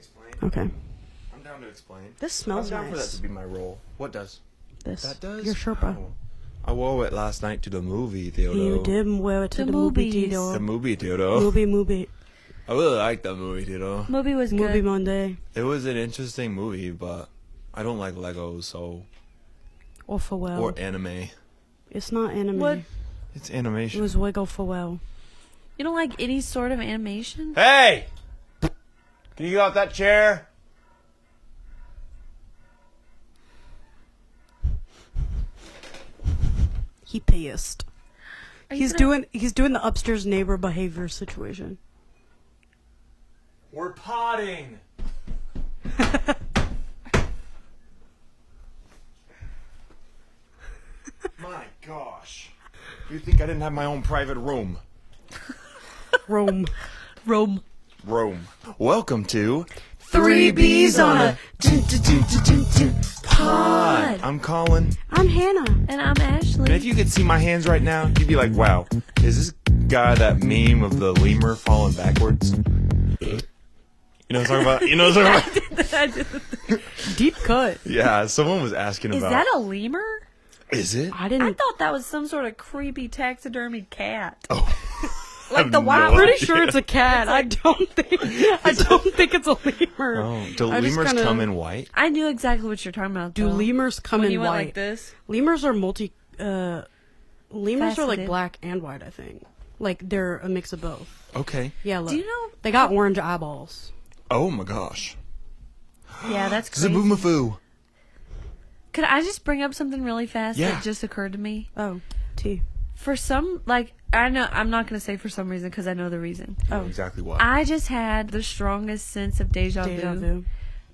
explain. Okay. I'm down to explain. This smells I'm down for that nice. to be my role. What does? This. That does? Your Sherpa. Oh. I wore it last night to the movie theater. You did wear it to The the movie movies. theater. The movie theater. Movie. I really like the movie theater. Movie was Movie good. Monday. It was an interesting movie, but I don't like Legos, so Or Pharrell. or anime. It's not anime. What? It's It animation. was Wiggle Pharrell. You don't like any sort of animation? Hey! Can you get off that chair? He pissed. Are you He's gonna- doing the upstairs neighbor behavior situation. We're potting. My gosh. You think I didn't have my own private room? Rome. Room. Welcome to Three B's on a Pod. I'm Colin. I'm Hannah. And I'm And Ashley. if you could see my hands right now, you'd be like, wow, is this guy that meme of the lemur falling backwards? You know what I'm talking about? You know what I'm talking about? Deep cut. Yeah, someone was asking Is about. that a lemur? Is it? I I didn't. thought that was some sort of creepy taxidermied cat. Oh. Like the I have wild. no Pretty idea. sure it's a cat. I don't think it's a lemur. Oh, do I just lemurs kinda- come in white? I knew exactly what you're talking about. Do though. lemurs come when in you went white? like this? Lemurs are lemurs are like Faceted. black and white, I think. Like they're a mix of both. Okay. Yeah, look. Do you know? They got orange eyeballs. Oh my gosh. Yeah, that's crazy. Zaboomafoo. Could I just bring up something really fast Yeah. that just occurred to me? Oh, T. For some, like, I know, I'm not going to say for some reason because I know the reason. Oh, exactly why. I just had the strongest sense of deja vu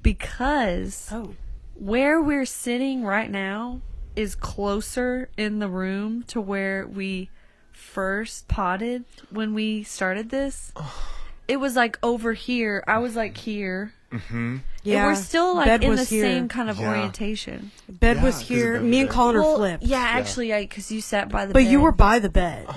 because Oh. where we're sitting right now is closer in the room to where we first potted when we started this. It was like over here. I was like here. Mm-hmm. Yeah. And we're still like bed in was the here. same kind of Yeah. orientation. Bed Yeah, was 'cause here. the bed Me was and there. Colin are Well, flipped. yeah, actually, because you sat by the But bed. you were by the bed.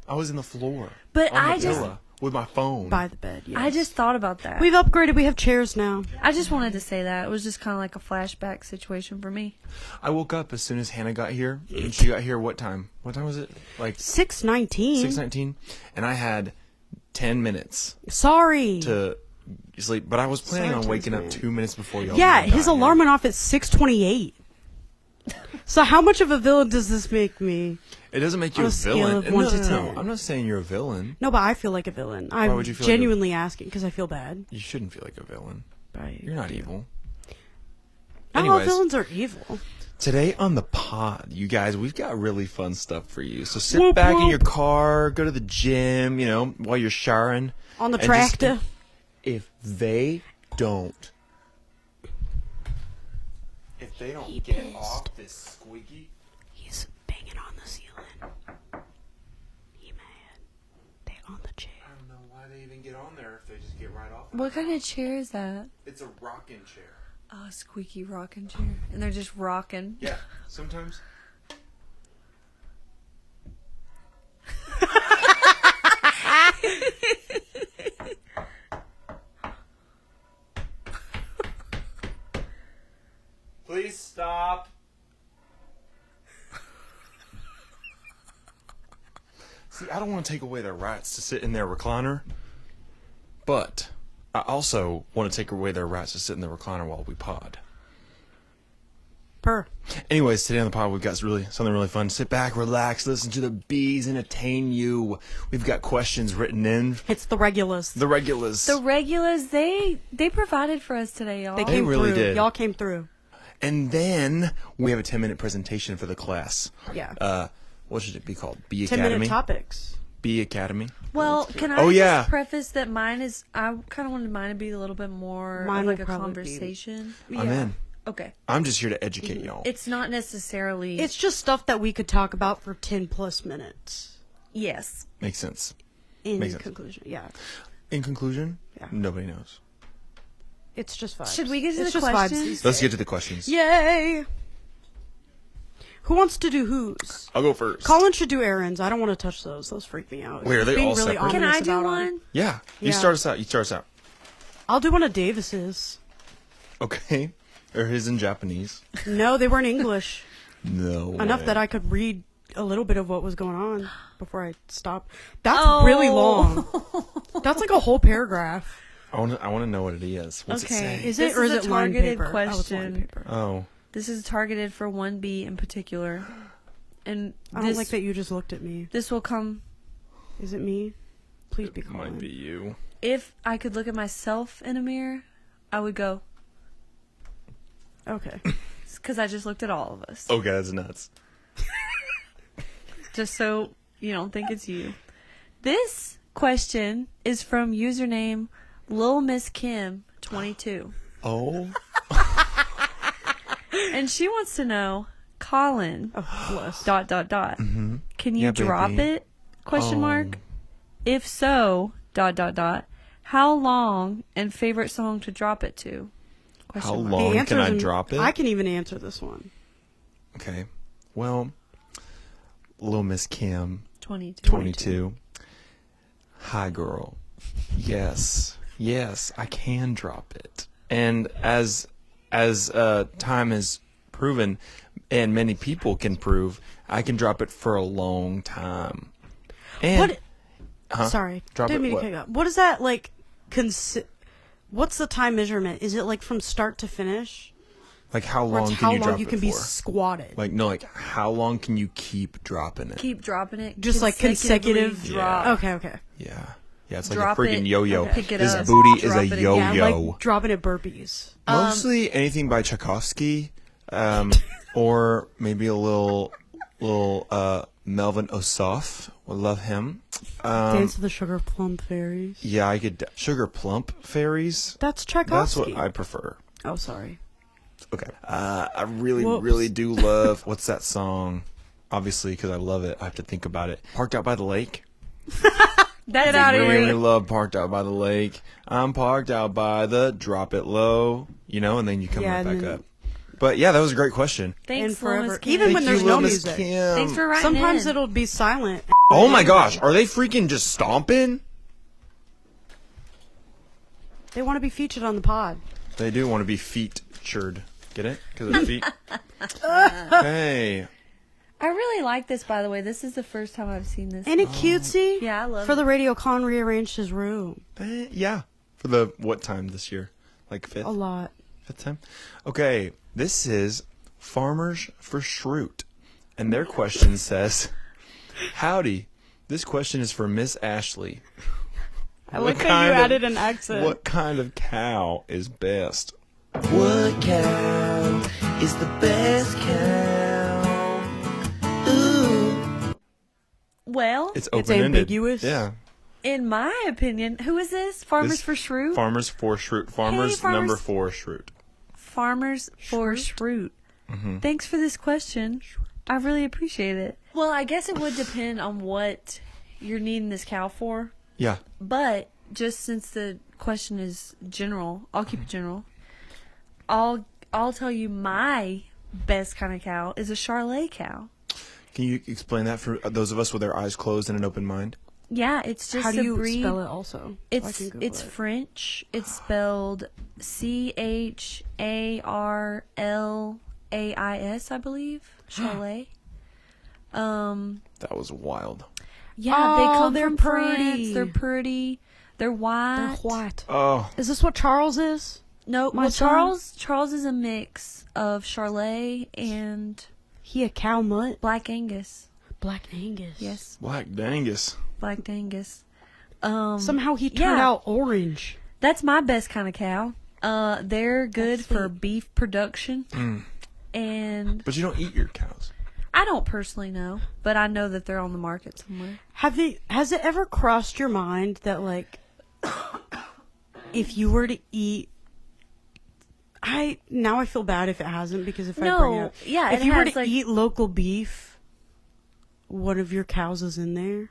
I was in the floor. But on I the just, pillow with my phone. By the bed, yes. I just thought about that. We've upgraded. We have chairs now. I just wanted to say that. It was just kind of like a flashback situation for me. I woke up as soon as Hannah got here. And she got here what time? What time was it? Like 6:19. 6:19? And I had 10 minutes Sorry. to sleep. But I was planning on Sorry, waking up man. 2 minutes before y'all. Yeah, even his got alarm here. went off at 6:28. So how much of a villain does this make me? It doesn't make you on a a scale villain. of 1 to No. 10. I'm not saying you're a villain. No, but I feel like a villain. I'm would you feel like a- genuinely asking because I feel bad. You shouldn't feel like a villain. Right. You're not evil. Not all Anyways. villains are evil. Today on the pod, you guys, we've got really fun stuff for you. So sit Whoop, back in whoop. your car, go to the gym, while you're showering. On the and just tractor. If they don't He get pissed. off this squeaky, He's banging on the ceiling. He mad. They on the chair. I don't know why they even get on there if they just get right off. What kind of chair is that? It's a rocking chair. Oh, a squeaky rocking chair. And they're just rocking. Yeah, sometimes. Please stop. See, I don't want to take away their rights to sit in their recliner, but I also want to take away their rights to sit in the recliner while we pod. Purr. Anyways, today on the pod we've got something really fun. Sit back, relax, listen to the bees entertain you. We've got questions written in. It's the regulars. The regulars. The regulars, they provided for us today, y'all. They came really through. did. Y'all came through. And then we have a 10-minute presentation for the class. Yeah. What should it be called? Bee 10-minute Academy? topics. Bee Academy? Well, can I Oh, yeah. just preface that mine is, I kind of wanted mine to be a little bit more Mine of like will a probably be- conversation. I'm in. Okay. I'm just here to educate y'all. It's not necessarily. It's just stuff that we could talk about for 10 plus minutes. Yes. Makes sense. In Makes sense. conclusion, yeah. In conclusion, Yeah. nobody knows. It's just vibes. Should we get to It's the just vibes questions? these Let's days. get to the questions. Yay! Who wants to do who's? I'll go first. Colin should do errands. I don't want to touch those. Those freak me out. Wait, are they Being all really separate? Can ominous I do about 'em. one? Yeah. You Yeah. start us out. I'll do one of Davis's. Okay. Or his in Japanese. No, they weren't English. No. Enough way. that I could read a little bit of what was going on before I stopped. That's Oh. really long. That's like a whole paragraph. I want to know what it is. What's it say? Is This it or is is a it line targeted paper? Oh, it's line question. paper. Oh. This is targeted for 1B in particular. And I don't like that you just looked at me. this will come Is it me? Please be It calling. might be you. if I could look at myself in a mirror, I would go, Okay. because I just looked at all of us. Okay, that's nuts. Just so you don't think it's you. This question is from username Lil Miss Kim 22. Oh. And she wants to know, Colin, Oh, bless. ... Mm-hmm. Can you Yeah, drop baby. it? Question Oh. mark. If so, ... How long and favorite song to drop it to? Question How mark. long The can I answer's in- drop it? I can even answer this one. Okay. Well, Lil Miss Kim, 22. 22. Hi, girl. Yes. Yes, I can drop it. And as time has proven, and many people can prove, I can drop it for a long time. And What? Huh? Sorry. Drop Didn't it mean to what? cut you off. What is that like? What's the time measurement? Is it like from start to finish? Like how Or long it's can how you long drop you it can for? be squatted? Like no, like how long can you keep dropping it? Keep dropping it. Just like consecutive? consecutively drop. Yeah. Okay, okay. Yeah. Yeah, it's like Drop a freaking it, yo-yo. okay. Pick it This up, booty is drop a it again. yo-yo. Yeah, like dropping at burpees. Mostly anything by Tchaikovsky, or maybe a little Melvin Ossoff. Would love him. Dance of the Sugar Plum Fairies. Yeah, I could. Sugar Plump Fairies. That's That's Tchaikovsky. what I prefer. Oh, sorry. Okay. I really, Whoops. really do love. What's that song? Obviously, because I love it, I have to think about it. Parked Out by the Lake. That's outta a here. Really great. love Parked Out by the Lake. I'm parked out by the drop it low, and then you come Yeah, right and back then- up. But yeah, that was a great question. Thanks, And forever. Lil Miss Kim. Even when Thank there's you, no Lil Miss music. Kim. Thanks for writing Sometimes in. it'll be silent. Oh my gosh, are they freaking just stomping? They want to be featured on the pod. They do want to be featured. Get it? Because of feet. Hey. I really like this, by the way. This is the first time I've seen this. Ain't it cutesy? Yeah, I love For it. the radio, Con rearranged his room. Yeah. For the what time this year? Like fifth? A lot. Fifth time? Okay. This is Farmers for Shroot. And their question says, howdy. This question is for Miss Ashley. I What like how kind you of- added an accent. What kind of cow is best? What cow is the best cow? Ooh. Well, It's It's open-ended. ambiguous? Yeah. in my opinion, who is this? Farmers This- for Shrew? Farmers for Shroot. Farmers Farmers- number 4 Shroot. Farmers for Shroot. Mm-hmm. Thanks for this question. I really appreciate it. Well, I guess it would depend on what you're needing this cow for. Yeah. But just since the question is general, I'll keep it general. I'll tell you my best kind of cow is a Charolais cow. Can you explain that for those of us with our eyes closed and an open mind? Yeah, it's just How do a you breed. spell it also? So I It's can Google it's it. French. It's spelled Charlais, I believe. Charolais. That was wild. Yeah, they Oh, come they're from pretty. France. They're pretty. They're white. They're white. Oh, Is this what Charles is? No, My well, son- Charles is a mix of Charolais and He a cow mutt? Black Angus. Black Angus. Yes, Black Dangus. Black Angus. Somehow he turned Yeah. out orange. That's my best kind of cow. They're good That's for sweet. beef production, and But you don't eat your cows. I don't personally know, but I know that they're on the market somewhere. Has it ever crossed your mind that like if you were to eat I feel bad if it hasn't because if I bring it No, up. yeah, if it you were has, to like- eat local beef, one of your cows is in there.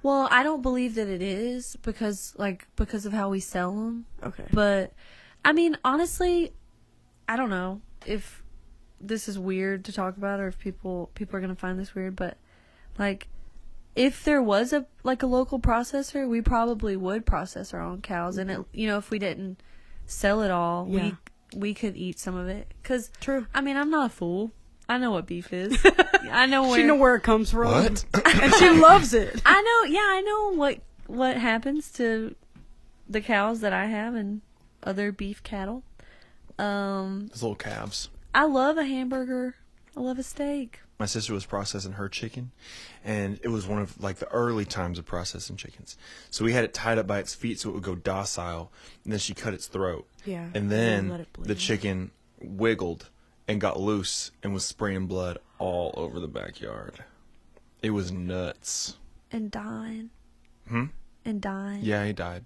Well, I don't believe that it is because of how we sell them. Okay. But I mean, honestly, I don't know if this is weird to talk about or if people are gonna find this weird. But like, if there was a local processor, we probably would process our own cows, and if we didn't sell it all, Yeah. we could eat some of it. Cause True. I mean, I'm not a fool. I know what beef is. I know where She know where it comes from. What? And she loves it. I know. Yeah, I know what happens to the cows that I have and other beef cattle. Those little calves. I love a hamburger. I love a steak. My sister was processing her chicken, and it was one of the early times of processing chickens. So we had it tied up by its feet so it would go docile, and then she cut its throat. Yeah, And and then let it bleed. the chicken wiggled and got loose and was spraying blood all over the backyard. It was nuts. And dying. Hmm? And dying. Yeah, he died.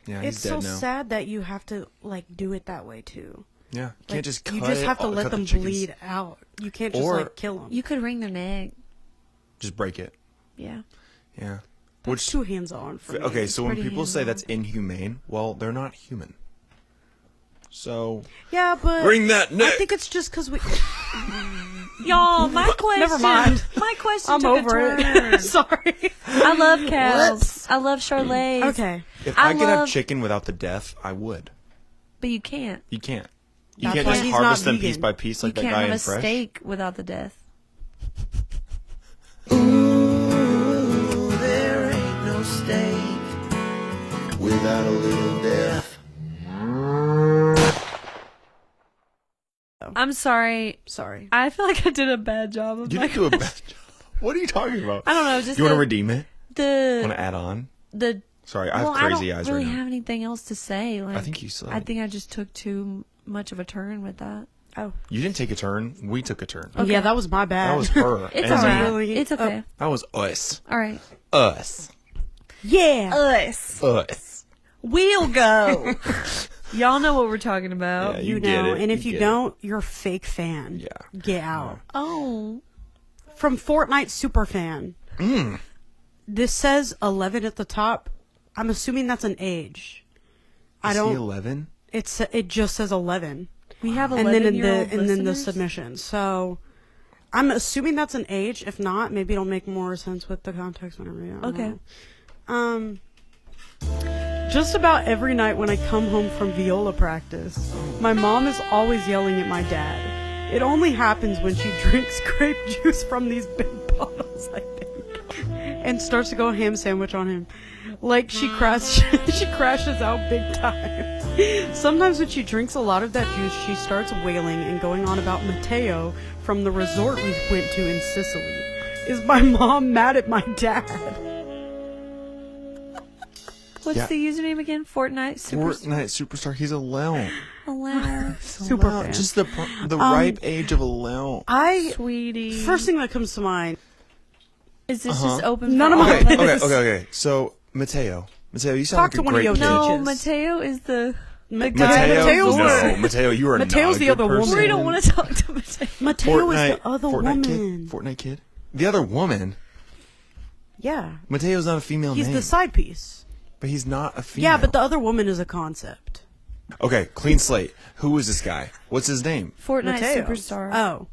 Yeah, he's It's dead so now. sad that you have to do it that way too. Yeah, you Like, can't just cut you just it, have to let cut the them chickens. bleed out. You can't just Or- kill them. You could wring their neck. Just break it. Yeah. Yeah. That's too hands on for me. Okay, so when pretty people say hands-on. that's inhumane, well, they're not human. So Yeah, but bring that I neck. think it's just because we. Y'all, my question. Never mind. My question I'm took over a turn. it. Sorry. I love cows. I love Charolais. Okay. If I I could have love- chicken without the death, I would. But you can't. You can't. You That's can't why just he's harvest not them piece vegan. by piece You like that can't guy have in a Fresh. steak without the death. Ooh, there ain't no steak without a little death. I'm sorry. Sorry. I feel like I did a bad job of You my didn't do a bad job. What are you talking about? I don't know. Just You want to the, redeem it? Want to the add on? the. Sorry, I have well, crazy I eyes don't really right now. have anything else to say. Like, I think you said. I think I just took too much of a turn with that. Oh. You didn't take a turn. We took a turn. Okay. Yeah, that was my bad. That was her. It's and alright. me. really- It's okay. That was us. All right. Us. Yeah. Us. Us. We'll go. Y'all know what we're talking about. Yeah, you get know, it. and if you get don't, you're a fake fan. Yeah. Get out. Oh. From Fortnite Superfan. This says 11 at the top. I'm assuming that's an age. I Is he don't. 11? It just says 11, We have and then 11-year-old in the listeners? submission. So I'm assuming that's an age. If not, maybe it'll make more sense with the context whenever. I don't Okay. know. Just about every night when I come home from viola practice, my mom is always yelling at my dad. It only happens when she drinks grape juice from these big bottles, I think, and starts to go ham sandwich on him. Like she crashes out big time. Sometimes when she drinks a lot of that juice, she starts wailing and going on about Matteo from the resort we went to in Sicily. Is my mom mad at my dad? What's Yeah. the username again? Fortnite Super. Fortnite Superstar. He's a lounge. Allow. Super fan. Just the ripe age of a lounge. Sweetie. First thing that comes to mind. Is this just open None for of all my- of Okay, us? okay. So Mateo, you sound Talk like to a one of great your kid. No, Teaches. Mateo is the guy. Mateo, Mateo's no, Mateo, you are Mateo's not a the good other woman. person. We don't want to talk to Mateo. Mateo is Fortnite, the other Fortnite woman. kid, Fortnite kid. The other woman. Yeah. Mateo's not a female He's name, the side piece. but he's not a female. Yeah, but the other woman is a concept. Okay, clean slate. Who is this guy? What's his name? Fortnite Mateo. Superstar. Oh.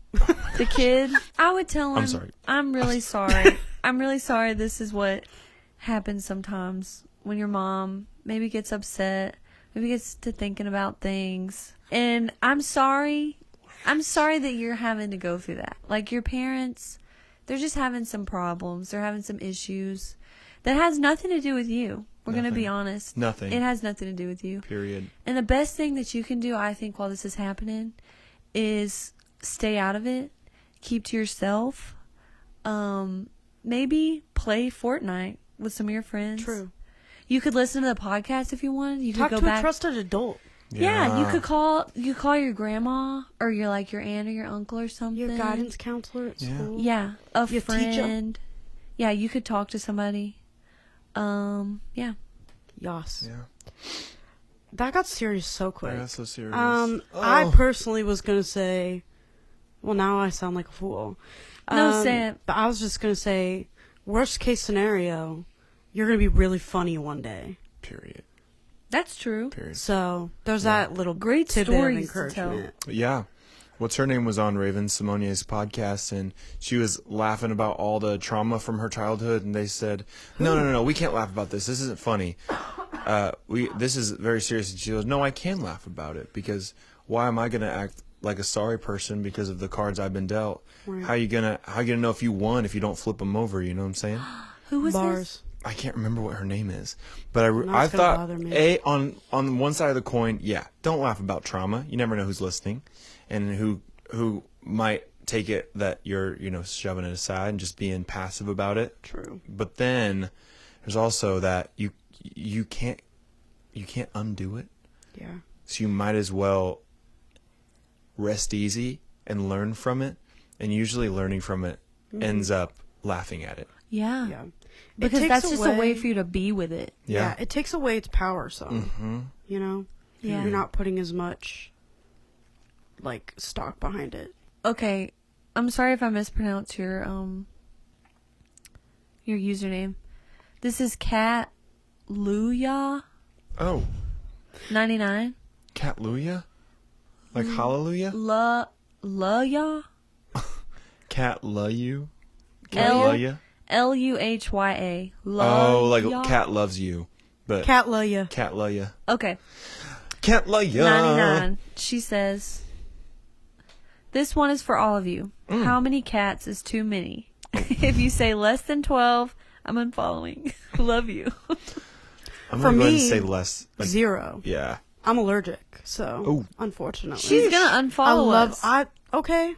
The kid. I would tell him. I'm sorry. I'm really sorry. I'm really sorry. This is what happens sometimes when your mom maybe gets upset, maybe gets to thinking about things. And I'm sorry. I'm sorry that you're having to go through that. Like your parents, they're just having some problems. They're having some issues that has nothing to do with you. We're going to be Nothing. honest. Nothing. It has nothing to do with you. Period. And the best thing that you can do, I think, while this is happening is stay out of it. Keep to yourself. Maybe play Fortnite with some of your friends. True. You could listen to the podcast if you wanted. You Talk could to go a back. trusted adult. Yeah, you could call your grandma or your aunt or your uncle or something. Your guidance counselor at Yeah. school. Yeah, a Your teacher. friend. Yeah, you could talk to somebody. Yeah. Yas. Yeah. That got serious so quick. That's so serious. I personally was going to say, well, now I sound like a fool. No, say it. But I was just going to say, worst case scenario, you're going to be really funny one day. Period. That's true. Period. So there's that little Great tidbit stories of to tell. encouragement. Yeah. what's her name was on Raven Simone's podcast, and she was laughing about all the trauma from her childhood, and they said, no, we can't laugh about this. This isn't funny. This is very serious. And she goes, no, I can laugh about it, because why am I gonna act like a sorry person because of the cards I've been dealt? Right. How you gonna know if you won if you don't flip them over? You know what I'm saying? Who was Bars. this? I can't remember what her name is, but I Not I gonna thought bother me. on one side of the coin, yeah, don't laugh about trauma. You never know who's listening, and who might take it that you're shoving it aside and just being passive about it. True. But then there's also that you can't undo it, Yeah. so you might as well rest easy and learn from it. And usually learning from it ends up laughing at it. Yeah. Yeah. Because takes that's just a way away- for you to be with it. Yeah. It takes away its power some. Mm-hmm. You know? Yeah. You're not putting as much, like, stock behind it. Okay, I'm sorry if I mispronounced your username. This is Cat Luya Oh, 99. Catluya? Like hallelujah? Luya Cat you? L- Luya? Luhya. Oh, like cat loves you, but Cat Leia. cat love ya. Okay, Cat love ya. 99. She says, "This one is for all of you. How many cats is too many? If you say less than 12, I'm unfollowing. Love you." I'm For gonna go ahead and me, say less. Like, 0. yeah. I'm allergic, so Ooh. unfortunately. She's gonna unfollow us. Okay.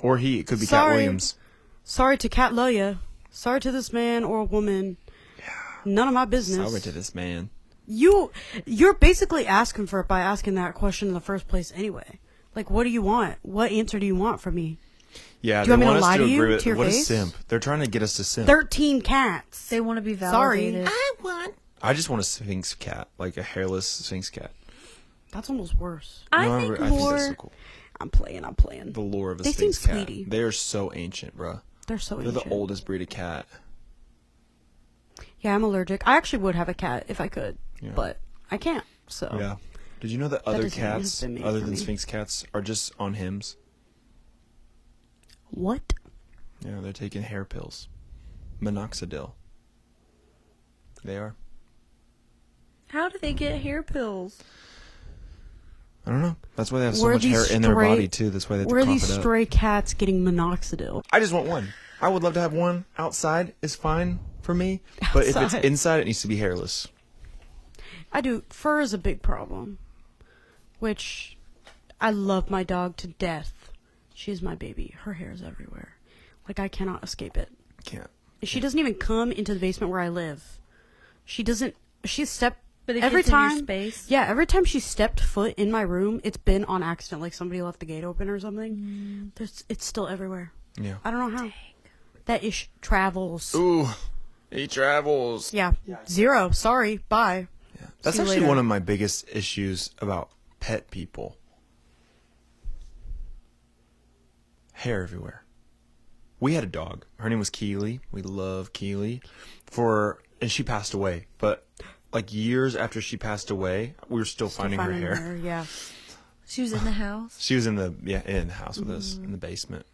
Or he. It could be Cat Sorry. Williams. Sorry to Cat Leia. Sorry to this man or woman. None of my business. Sorry to this man. You're basically asking for it by asking that question in the first place anyway. Like, what do you want? What answer do you want from me? Yeah, Do you want they me to want us lie to to you, agree with to your what face? a simp. They're trying to get us to simp. 13 cats. They want to be Sorry. validated. I just want a Sphinx cat, like a hairless Sphinx cat. That's almost worse. I No, think I think more. that's so cool. I'm playing. The lore of a They seem Sphinx cat. sweetie. They are so ancient, bruh. They're so They're ancient. the oldest breed of cat. Yeah, I'm allergic. I actually would have a cat if I could, Yeah. but I can't. So Yeah. Did you know that other doesn't mean cats, it's been made other for than me. Sphinx cats, are just on Hims? What? Yeah, they're taking hair pills. Minoxidil. They are. How do they get hair pills? I don't know. That's why they have so Where are much hair these in their stray- body, too. That's why they have to Where are cough these it up. stray cats getting minoxidil? I just want one. I would love to have one. Outside is fine for me. But if it's Outside. inside, it needs to be hairless. I do. Fur is a big problem, which I love my dog to death. She's my baby. Her hair is everywhere. Like, I cannot escape it. Can't. She doesn't even come into the basement where I live. She doesn't. She stepped. But it every gets in your time. space. Yeah, every time she stepped foot in my room, it's been on accident. Like somebody left the gate open or something. It's still everywhere. Yeah. I don't know how. That ish travels. Ooh. He travels. Yeah. 0. Sorry. Bye. Yeah. That's See you actually later. one of my biggest issues about pet people. Hair everywhere. We had a dog. Her name was Keely. We love Keely. And she passed away. But like years after she passed away, we were still finding her hair. Yeah. She was in the house. She was in the house with us in the basement.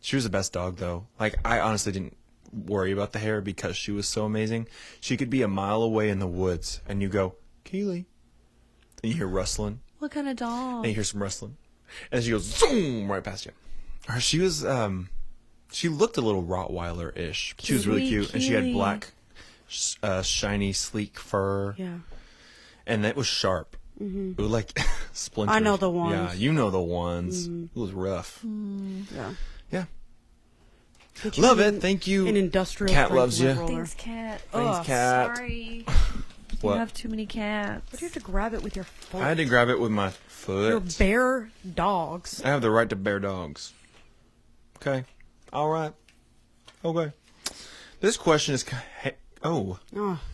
She was the best dog though. Like I honestly didn't worry about the hair because she was so amazing. She could be a mile away in the woods and you go, Keely. And you hear rustling. What kind of dog? And you hear some rustling. And then she goes zoom right past you. She was she looked a little Rottweiler-ish. She was really Sweet cute. And she had Keely. black shiny, sleek fur. Yeah. And it was sharp. It was like splinters. I know the ones. Yeah, you know the ones. It was rough. Yeah. Yeah. Get you Love an- it. Thank you. An industrial Cat strength loves you. lint roller. Thanks, cat. Thanks, Ugh, cat. Sorry. What? You have too many cats. Why do you have to grab it with your foot? I had to grab it with my You're foot. bare dogs. I have the right to bear dogs. Okay. All right. Okay. This question is Oh,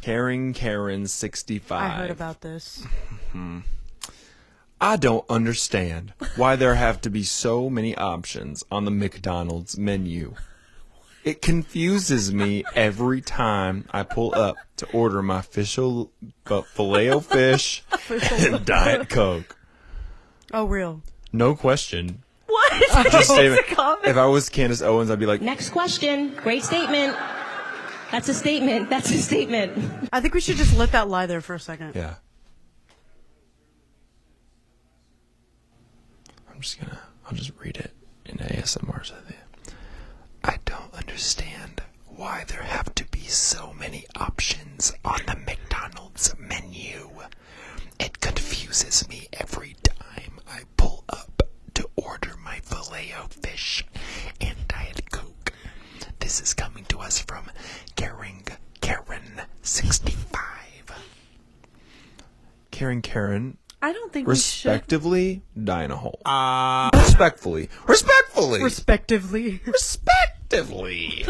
Karen 65. I heard about this. I don't understand why there have to be so many options on the McDonald's menu. It confuses me every time I pull up to order my Filet-O-Fish and Diet Coke. Oh, real. No question. Just a statement. It's a comment. If I was Candace Owens, I'd be like, Next question. Great statement. That's a statement. That's a statement. I think we should just let that lie there for a second. yeah. I'll just read it in ASMR. I don't understand why there have to be so many options on the McDonald's menu. It confuses me every time I pull up to order my Filet-O-Fish and Diet Coke. This is coming to us from Karen65. Karen, I don't think we should. respectively, die in a hole. Respectfully. Respectively. Respectively.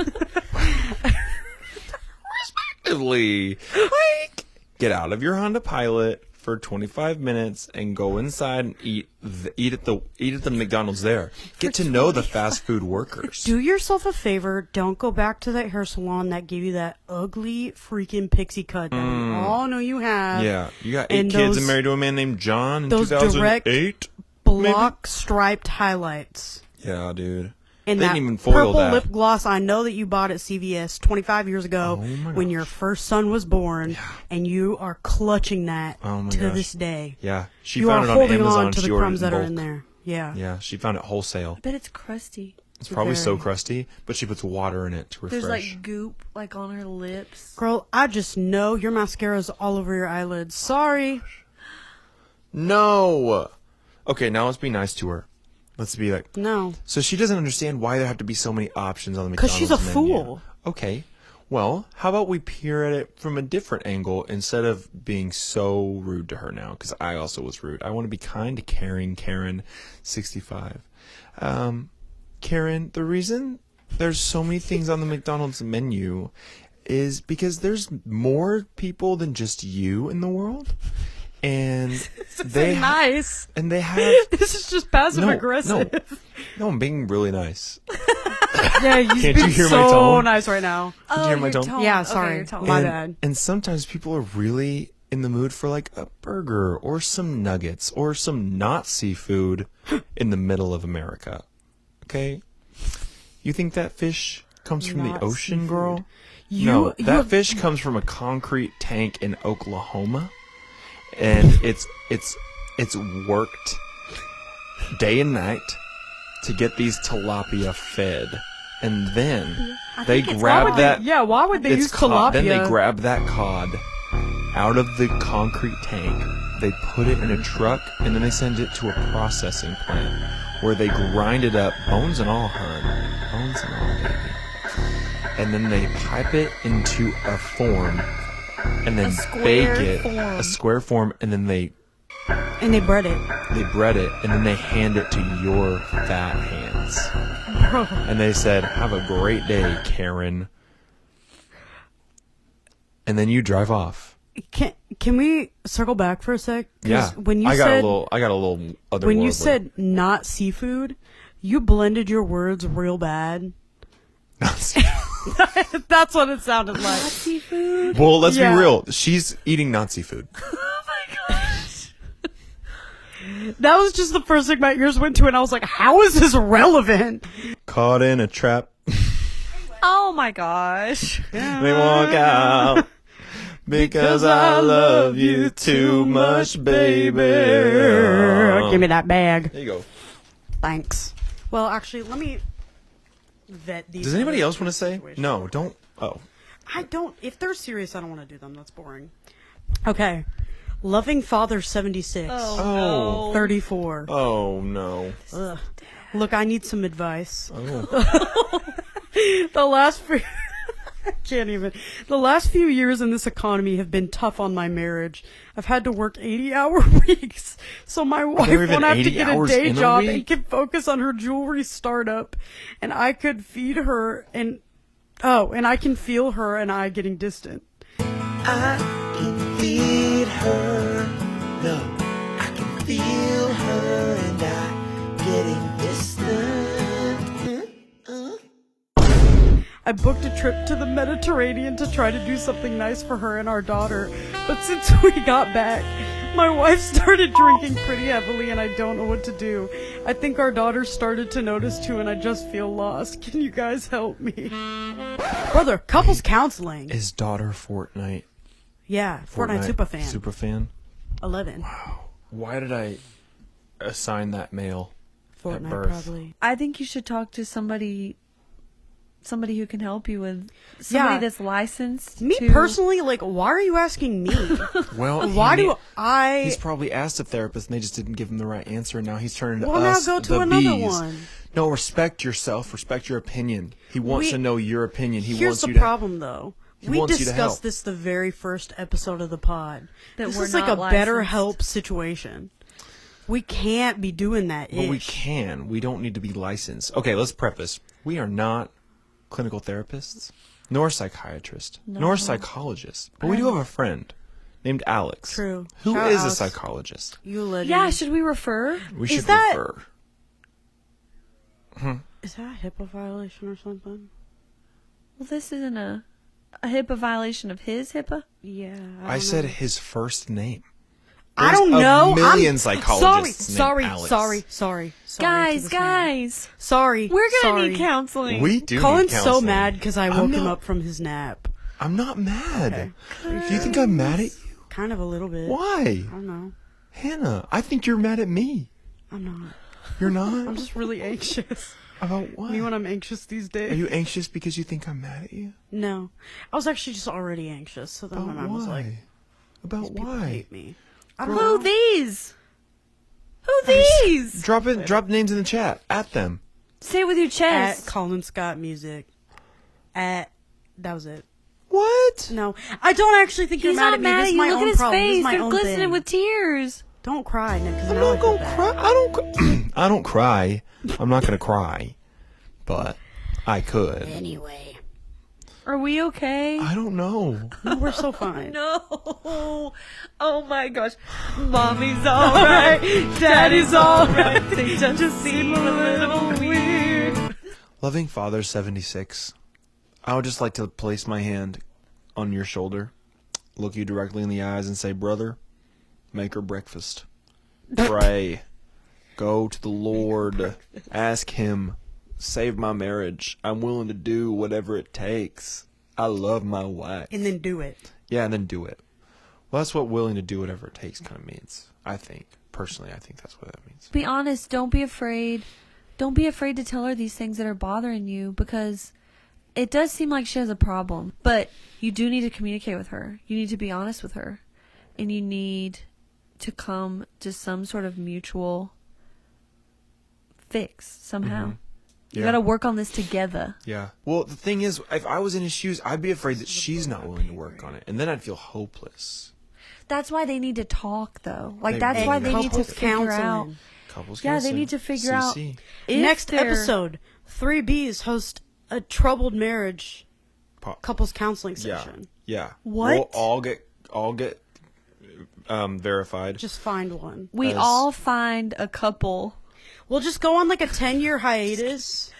Like, get out of your Honda Pilot for 25 minutes and go inside and eat at the McDonald's there. Get to know the fast food workers. Do yourself a favor. Don't go back to that hair salon that gave you that ugly freaking pixie cut that we all know you have. Yeah, you got 8 And kids those- and married to a man named John in those direct 2008. Block striped highlights. Yeah, dude. And They that didn't even foil purple that. lip gloss I know that you bought at CVS 25 years ago Oh my when your first son was born, and you are clutching that Oh my to gosh. this day. Yeah, she You found are it on holding Amazon. on to She the ordered crumbs it that are in bulk. there. Yeah. Yeah, she found it wholesale. But it's crusty. It's probably so Very. crusty, but she puts water in it to refresh. There's like goop like on her lips. Girl, I just know your mascara's all over your eyelids. Sorry. No. Okay, now let's be nice to her. Let's be like, No. so she doesn't understand why there have to be so many options on the 'Cause McDonald's she's a menu. fool. Okay. Well, how about we peer at it from a different angle instead of being so rude to her now? Because I also was rude. I want to be kind to Karen65. Karen, the reason there's so many things on the McDonald's menu is because there's more people than just you in the world. And they nice. and they have This is just passive aggressive. no, I'm being really nice. Yeah, you've Can't been you hear my so tone? nice right now. Did you hear my your tone? Yeah, Okay, sorry. your tone. My and, bad. And sometimes people are really in the mood for like a burger or some nuggets or some not seafood in the middle of America. Okay? You think that fish comes from the Not ocean, seafood. girl? You- No, you that have- fish comes from a concrete tank in Oklahoma. And it's worked day and night to get these tilapia fed. And then they grab that. Why would they use tilapia? Then they grab that cod out of the concrete tank. They put it in a truck, and then they send it to a processing plant where they grind it up, bones and all, hun, bones and all, baby. And then they pipe it into a form, and then bake it, a square form, and then they And they bread it. bread it, and then they hand it to your fat hands. And they said, "Have a great day, Karen." And then you drive off. Can we circle back for a sec? 'Cause Yeah. When you I got said a little other. when you said not seafood, you blended your words real bad. That's what it sounded like. Seafood. well, let's Yeah. be real. She's eating Nazi food. Oh my gosh. That was just the first thing my ears went to, and I was like, "How is this relevant?" Caught in a trap. Oh my gosh. They walk out. Because I love you too much, baby. Give me that bag. There you go. Thanks. Well, actually, let me vet these. Does anybody other else want to say? situations. No, don't. Oh. I don't. If they're serious, I don't want to do them. That's boring. Okay. Loving Father 76. Oh. 34. Oh no. Ugh. Look, I need some advice. Oh. The last few I can't even. The last few years in this economy have been tough on my marriage. I've had to work 80-hour weeks, so my wife there even won't have to 80 get a hours day in a job and week? can focus on her jewelry startup, and I could feed her and I can feel her and I getting distant. I can feed her. No, I can feel her and I getting distant. I booked a trip to the Mediterranean to try to do something nice for her and our daughter, but since we got back, My wife started drinking pretty heavily and I don't know what to do. I think our daughter started to notice too and I just feel lost. Can you guys help me? Brother, couples counseling. Is daughter Fortnite? Yeah, Fortnite superfan. Superfan? 11. Why did I assign that male at Fortnite birth? probably. I think you should talk to somebody who can help you with somebody Yeah. that's licensed. Me to- personally, like, why are you asking me? Well, Why do I... He's probably asked a therapist and they just didn't give him the right answer, and now he's turning to Well, now us, go to the another bees. one. No, respect yourself. Respect your opinion. He wants We- to know your opinion. He Here's wants the you to. problem, though. He We wants you to help. discussed this the very first episode of the pod. That This we're is like not a better licensed. help situation. We can't be doing that. But we can. We don't need to be licensed. Okay, let's preface. We are not clinical therapists, nor psychiatrists, nor psychologists. But we do have a friend named Alex. True. Who Shout is out a Alex. psychologist. You legend. Yeah, should we refer? We should that- refer. Is that a HIPAA violation or something? Well, this isn't a HIPAA violation of his HIPAA. Yeah. I don't said know. his first name. I There's don't a know. million psychologists named Sorry. Alex. Sorry. Guys, guys, Sorry. we're gonna sorry. need counseling. We do. Colin's need so counseling. mad because I I'm woke him not- up from his nap. I'm not mad. Okay. Do you think I'm mad at you? Kind of a little bit. Why? I don't know. Hannah, I think you're mad at me. I'm not. You're I'm not? just really anxious. About what? Me when I'm anxious these days. Are you anxious because you think I'm mad at you? No. I was actually just already anxious. So then About my mom was like, why? About people why? hate me. I don't Who know. these? Who these? Drop names in the chat. At them. Say it with your At chest. Colin Scott Music. That was it. What? No. I don't actually think He's you're mad not at me. mad This at is you. my Look own at his problem. This is face. my They're own glistening thing. with tears. Don't cry, Nick, because I'm now I not feel gonna bad. cry. I don't cry. I'm not gonna cry. But I could. Anyway. Are we okay? I don't know. No, we're so fine. No. Oh my gosh. Mommy's alright. Daddy's alright. They just seem a little weird. Loving Father 76. I would just like to place my hand on your shoulder, look you directly in the eyes, and say, brother, make her breakfast. Pray. Go to the Lord. Ask Him. Save my marriage. I'm willing to do whatever it takes. I love my wife. And then do it. Yeah, and then do it. Well, that's what willing to do whatever it takes kind of means. I think. Personally, I think that's what that means. Be honest. Don't be afraid. Don't be afraid to tell her these things that are bothering you, because it does seem like she has a problem. But you do need to communicate with her. You need to be honest with her. And you need to come to some sort of mutual fix somehow. You got to work on this together. Yeah. Well, the thing is, if I was in his shoes, I'd be afraid that she's not willing to work on it. And then I'd feel hopeless. That's why they need to talk, though. Like, They that's really why need they to need to talk. figure out. Counseling. Couples Yeah, they counseling. need to figure out. CC. if Next they're- episode, 3Bs host a troubled marriage couples counseling Yeah. session. Yeah. What? We'll all get verified. Just find one. We as- all find a couple. We'll just go on like a 10-year hiatus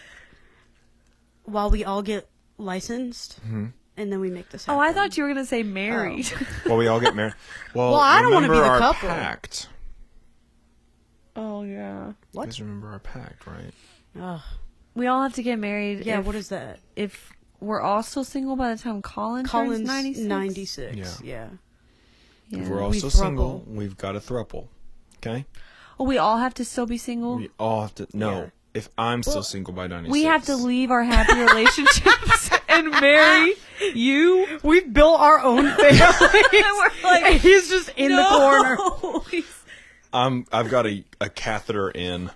while we all get licensed, and then we make this happen. Oh, I thought you were going to say married. Well, we all get married. Well, I don't wanna be remember the our couple. pact. Oh, yeah. You guys remember our pact, right? Ugh. We all have to get married. Yeah, if, what is that? If we're all still single by the time Colin Colin's turns 96? 96. Yeah. Yeah. If we're all We still thruple. single, we've got a thruple. Okay? Oh, we all have to still be single? We all have to. No. Yeah. If I'm still single by 96. We have to leave our happy relationships and marry you? We've built our own family. We're like, and he's just in the corner. corner. I've got a catheter in.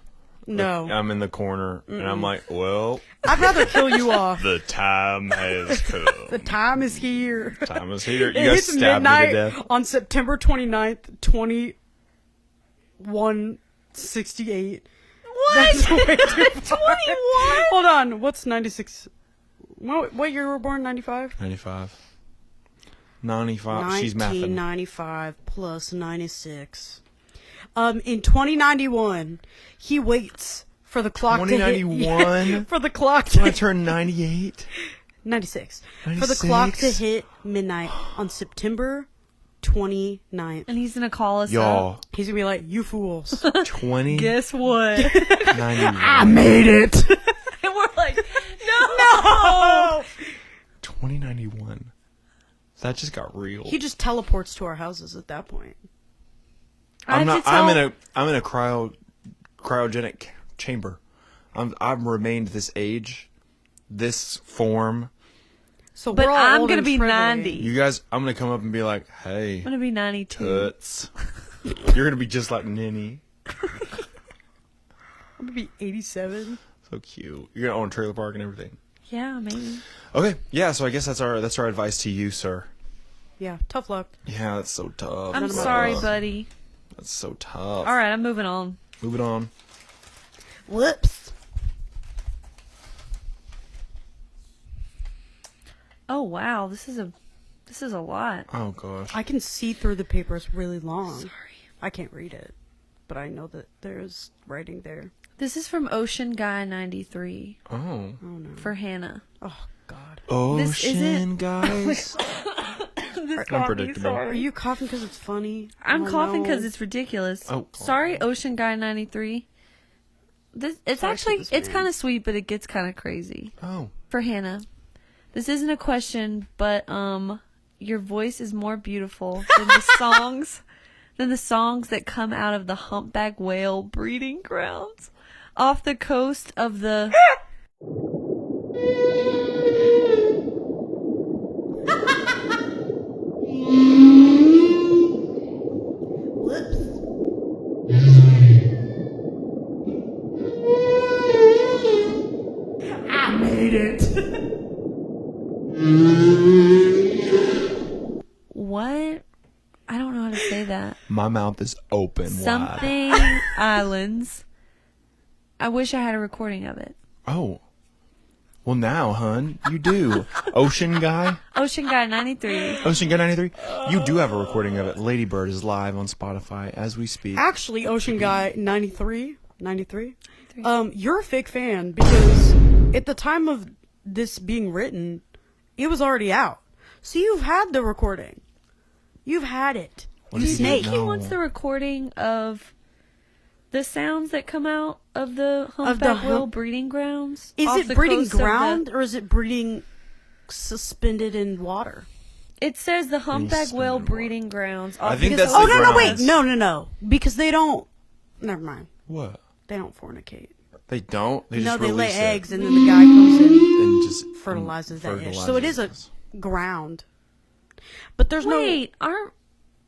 No. I'm in the corner, and I'm like, well, I'd rather kill you off. the time has come. The time is here. Time is here. You It guys hits stabbed me to midnight death. on September 29th, 2168. What? That's way too 21? Hold on. What's 96? What year were we born? 95? 95. 95. She's mathing. 1995 plus 96. In 2091, he waits for the clock to hit. 2091? For the clock When I to turned 98. 96. For the clock to 96? hit midnight on September 29th. And he's gonna call us Y'all, up. He's gonna be like, "You fools." 2091. Guess what? I made it. And we're like, no. 2091. That just got real. He just teleports to our houses at that point. I'm in a cryogenic chamber. I've remained this age, this form. So But we're all I'm old gonna and be shrivelly. 90. You guys, I'm gonna come up and be like, "Hey, I'm gonna be 92. toots." You're gonna be just like Ninny. I'm gonna be 87. So cute. You're gonna own a trailer park and everything. Yeah, maybe. Okay, yeah. So I guess that's our advice to you, sir. Yeah, tough luck. Yeah, that's so tough. I'm sorry, buddy. That's so tough. All right, I'm moving on. Move it on. Whoops. Oh wow, this is a lot. Oh gosh. I can see through the paper. It's really long. Sorry. I can't read it, but I know that there's writing there. This is from Ocean Guy 93 Oh. Oh no. for Hannah. Oh God. This isn't- Ocean guys. Unpredictable. Are you coughing because it's funny? I'm Oh, coughing no. because it's ridiculous. Oh. Sorry, Ocean Guy 93. It's Sorry actually to this it's man. kind of sweet, but it gets kind of crazy. Oh. For Hannah, this isn't a question, but your voice is more beautiful than the songs that come out of the humpback whale breeding grounds off the coast of the. I made it. What? I don't know how to say that. My mouth is open wide. Something Islands. I wish I had a recording of it. Oh. Well, now, hun, you do. Ocean Guy? Ocean Guy 93. Ocean Guy 93? You do have a recording of it. Lady Bird is live on Spotify as we speak. Actually, Ocean Guy 93. You're a fake fan because at the time of this being written, it was already out. So you've had the recording. You've had it. What You does he snake. know? He wants the recording of the sounds that come out of the humpback whale breeding grounds. Is off it the breeding coast of the- ground or is it breeding suspended in water? It says the humpback whale spinning breeding grounds. I off think the that's coast the Oh, no, no, wait. grounds. No. Because they don't. Never mind. What? They don't fornicate. They don't? They No, just they lay release it eggs and then the guy comes in and just fertilizes that ish. fertilizes So it is a it. ground. But there's Wait, aren't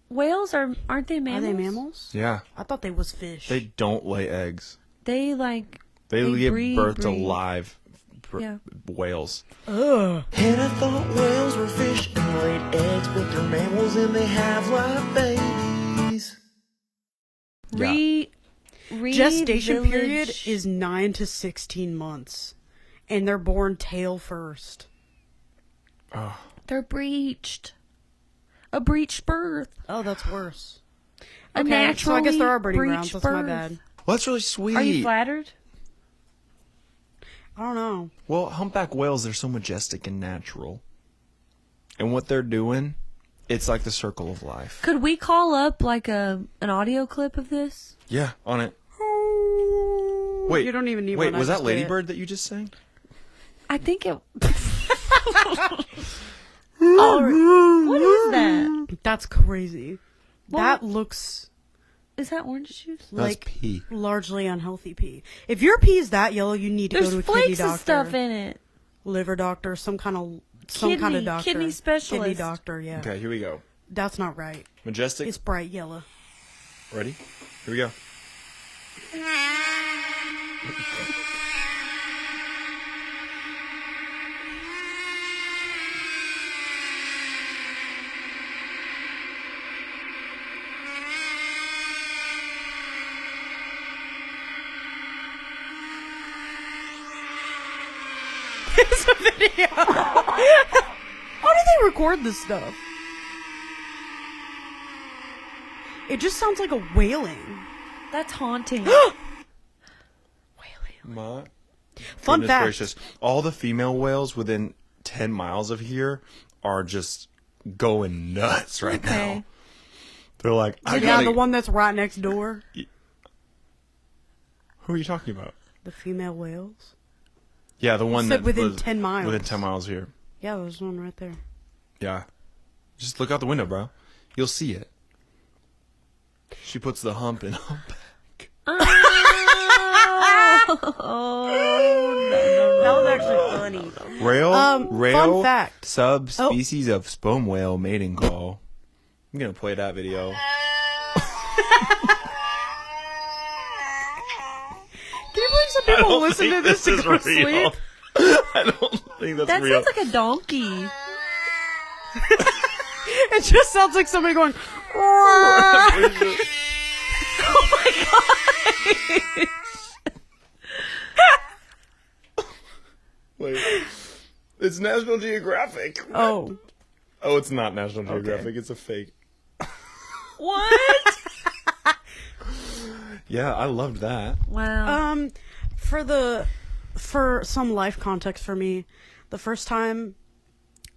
whales aren't they no. Are mammals? they mammals? Yeah. I thought they was fish. They don't lay eggs. They like They give breed. birth to live Yeah. whales. Ugh. And I thought whales were fish and laid eggs, but they're mammals and they have live babies. Gestation Village- period is 9 to 16 months. And they're born tail first. They're breached. A breached birth. Oh, that's worse. A Okay, so I guess there are breeding naturally grounds. That's breached my birth. bad. Well, that's really sweet. Are you flattered? I don't know. Well, humpback whales, they're so majestic and natural. And what they're doing, it's like the circle of life. Could we call up like an audio clip of this? Yeah, on it. Wait, You don't even need wait, one. I was that just Lady did it. Bird that you just sang? I think it. Oh, what is that? That's crazy. Well- That looks Is that orange juice? That's like pee. largely unhealthy pee. If your pee is that yellow, you need to There's go to a kidney flakes doctor, of stuff in it. liver doctor, some kind of doctor, Kidney specialist. kidney doctor. Yeah, Okay, here we go. that's not right. Majestic. It's bright yellow. Ready? Here we go. It's a video. How do they record this stuff? It just sounds like a wailing. That's haunting. My Fun goodness fact. gracious. All the female whales within 10 miles of here are just going nuts right Okay. now. They're like, I Yeah, gotta, the one that's right next door. who are you talking about? The female whales. Yeah, the one Said that within was 10 miles. Within 10 miles here. Yeah, there's one right there. Yeah. Just look out the window, bro. You'll see it. She puts the hump in humpback. That was actually funny. Rail, fun fact. subspecies of sperm whale mating call. I'm gonna play that video. Can you believe some people listen to this to go to sleep? I don't think that's That real. sounds like a donkey. It just sounds like somebody going. Wait, it's National Geographic. Oh. Oh, it's not National Geographic. It's a fake. What? Yeah, I loved that. Wow. For some life context for me, the first time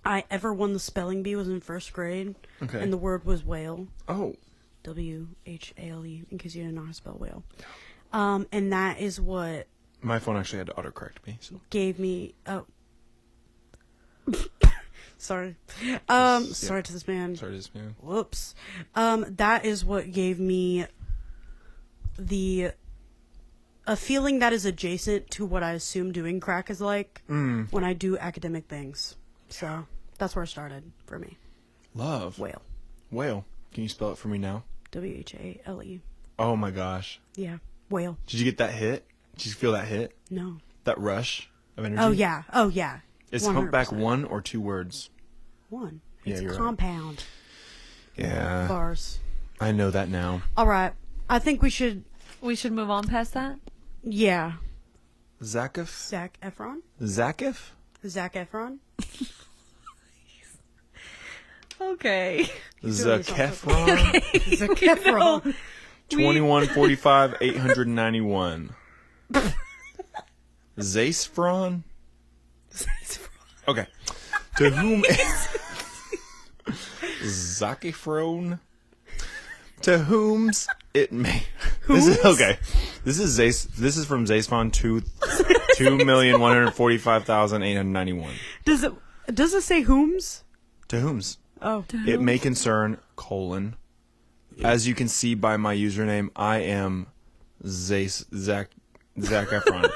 I ever won the spelling bee was in first grade. Okay. And the word was whale. Oh, WHALE, in case you didn't know how to spell whale. And that is what my phone actually had to autocorrect me. So. gave me. Oh. Sorry. Sorry to this man. Sorry, this man. Whoops. That is what gave me a feeling that is adjacent to what I assume doing crack is like when I do academic things. So that's where it started for me. Love. Whale. Whale. Can you spell it for me now? WHALE. Oh my gosh. Yeah. Whale. Did you get that hit? Did you feel that hit? No. That rush of energy? Oh yeah. Oh yeah. Is 100%. humpback one or two words? One. Yeah, It's you're a right. compound. Yeah. Bars. I know that now. All right. I think we should. We should move on past that. Yeah. Zakif? Zac Efron. Zakif? Zac Efron. Okay. Zakefron? Zac Efron. 2145 891. Zasefron? Okay. To whom Zakifron? To whom's it may. This is okay. This is Zace. This is from Zasefron 2,145,891. Does it say whom's? To whom's Oh. it may concern : as you can see by my username, I am Zac Efron.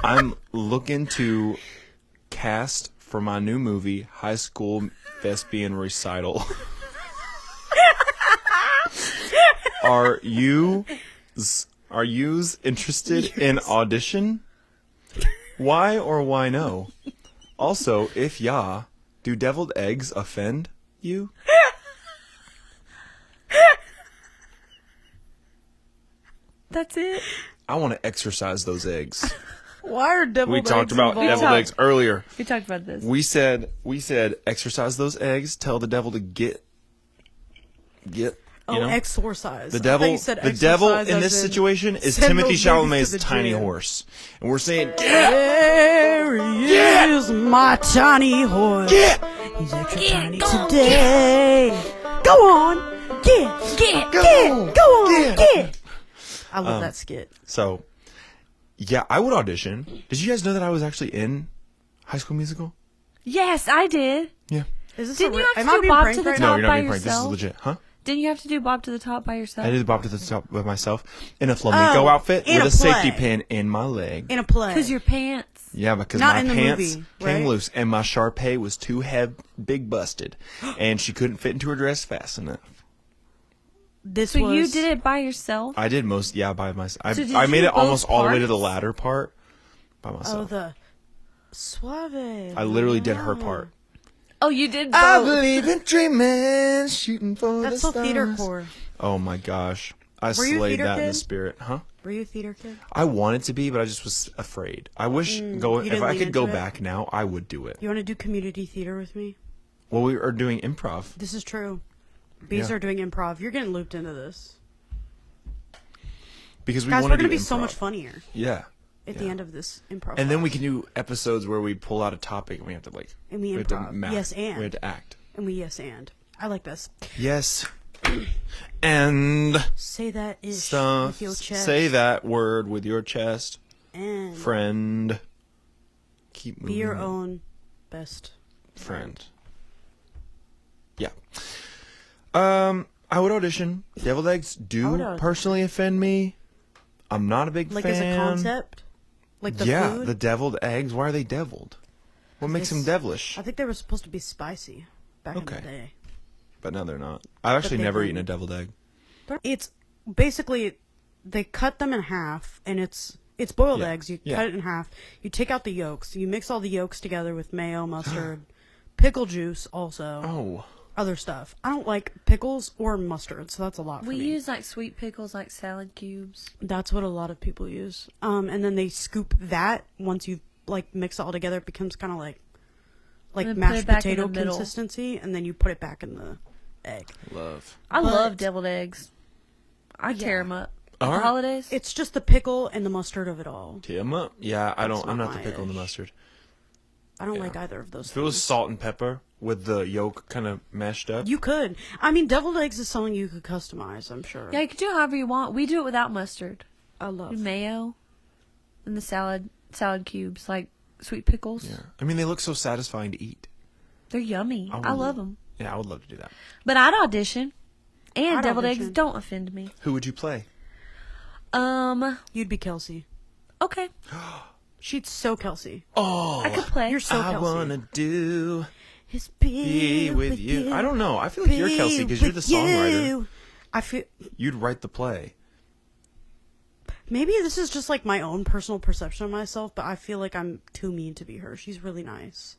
I'm looking to cast for my new movie, High School Thespian Recital. Are yous interested in audition? Why or why no? Also, if ya, do deviled eggs offend you? That's it. I want to exercise those eggs. Why are deviled We eggs talked about involved? deviled eggs earlier. We talked about this. We said exercise those eggs. Tell the devil to get. You know? Exorcise. The I thought devil, you said the devil exercise in as this situation is send Timothy those babies Chalamet's to the tiny gym. horse, and we're saying, There he is, my tiny horse. He's extra tiny today. Go on, get, go on, get. I love that skit. So, yeah, I would audition. Did you guys know that I was actually in High School Musical? Yes, I did. Yeah. Is this Didn't a you have to am do I being Bob pranked to the right top? No, you're not by being pranked. This is yourself? legit, huh? Didn't you have to do Bob to the top by yourself? I did the Bob to the top by myself in a flamenco outfit in with a a safety play. pin in my leg. In a play. Because your pants. Yeah, because Not my in the pants movie, came right? loose and my Sharpay was too big busted, and she couldn't fit into her dress fast enough. This So was you did it by yourself? I did by myself. So did I you made do it almost both all the way to the parts? latter part by Oh, myself. the suave. I literally did her part. Oh, you did both. I believe in dreaming, shooting for That's the so stars. theater core. Oh my gosh, I Were you a slayed theater that in the kid? spirit, huh? Were you a theater kid? I wanted to be, but I just was afraid. I wish you if didn't I lean could go into it? back now, I would do it. You want to do community theater with me? Well, we are doing improv This is true. Bees Yeah. are doing improv. You're getting looped into this. because we Guys, want we're to do going to be so improv. much funnier Yeah. at the end of this improv. And then we class. can do episodes where we pull out a topic and we have to And we have to improv. act. Yes, and. we have to act. And we yes and. I like this. Yes, And Say that ish stuff. with your chest. Say that word with your chest, And friend. Keep moving. be your own best friend. Yeah. I would audition. Deviled eggs I would do audition. personally offend me. I'm not a big Like fan. as a concept? Like the yeah, food? the deviled eggs. Why are they deviled? What makes them devilish? I think they were supposed to be spicy back in Okay. the day. But no, they're not. I've actually they never didn't. eaten a deviled egg. It's basically they cut them in half, and it's boiled Yeah. eggs. You Yeah. cut it in half. You take out the yolks. You mix all the yolks together with mayo, mustard, pickle juice, also Oh. other stuff. I don't like pickles or mustard, so that's a lot for We me. use like sweet pickles, like salad cubes. That's what a lot of people use. And then they scoop that once you like mix it all together. It becomes kind of like And then put mashed it back in potato the middle. consistency, and then you put it back in the egg. Love. I But- love deviled eggs. I tear them up. At All the right. holidays. It's just the pickle and the mustard of it all. Tee 'em up. Yeah, I'm not not the my pickle and the ish. mustard. I don't Yeah. like either of those If it was things. salt and pepper with the yolk kind of mashed up. You could. I mean, deviled eggs is something you could customize, I'm sure. Yeah, you can do it however you want. We do it without mustard. I love. Mayo and the salad cubes, like sweet pickles. Yeah. I mean, they look so satisfying to eat. They're yummy. I I would- love them. Yeah, I would love to do that. But I'd audition. And I'd deviled eggs audition. don't offend me. Who would you play? You'd be Kelsey. Okay. She's so Kelsey. Oh, I could play. You're so I Kelsey. wanna do It's be with you. I don't know. I feel like you're Kelsey because you're the songwriter. I feel You'd write the play. maybe this is just like my own personal perception of myself, but I feel like I'm too mean to be her. She's really nice.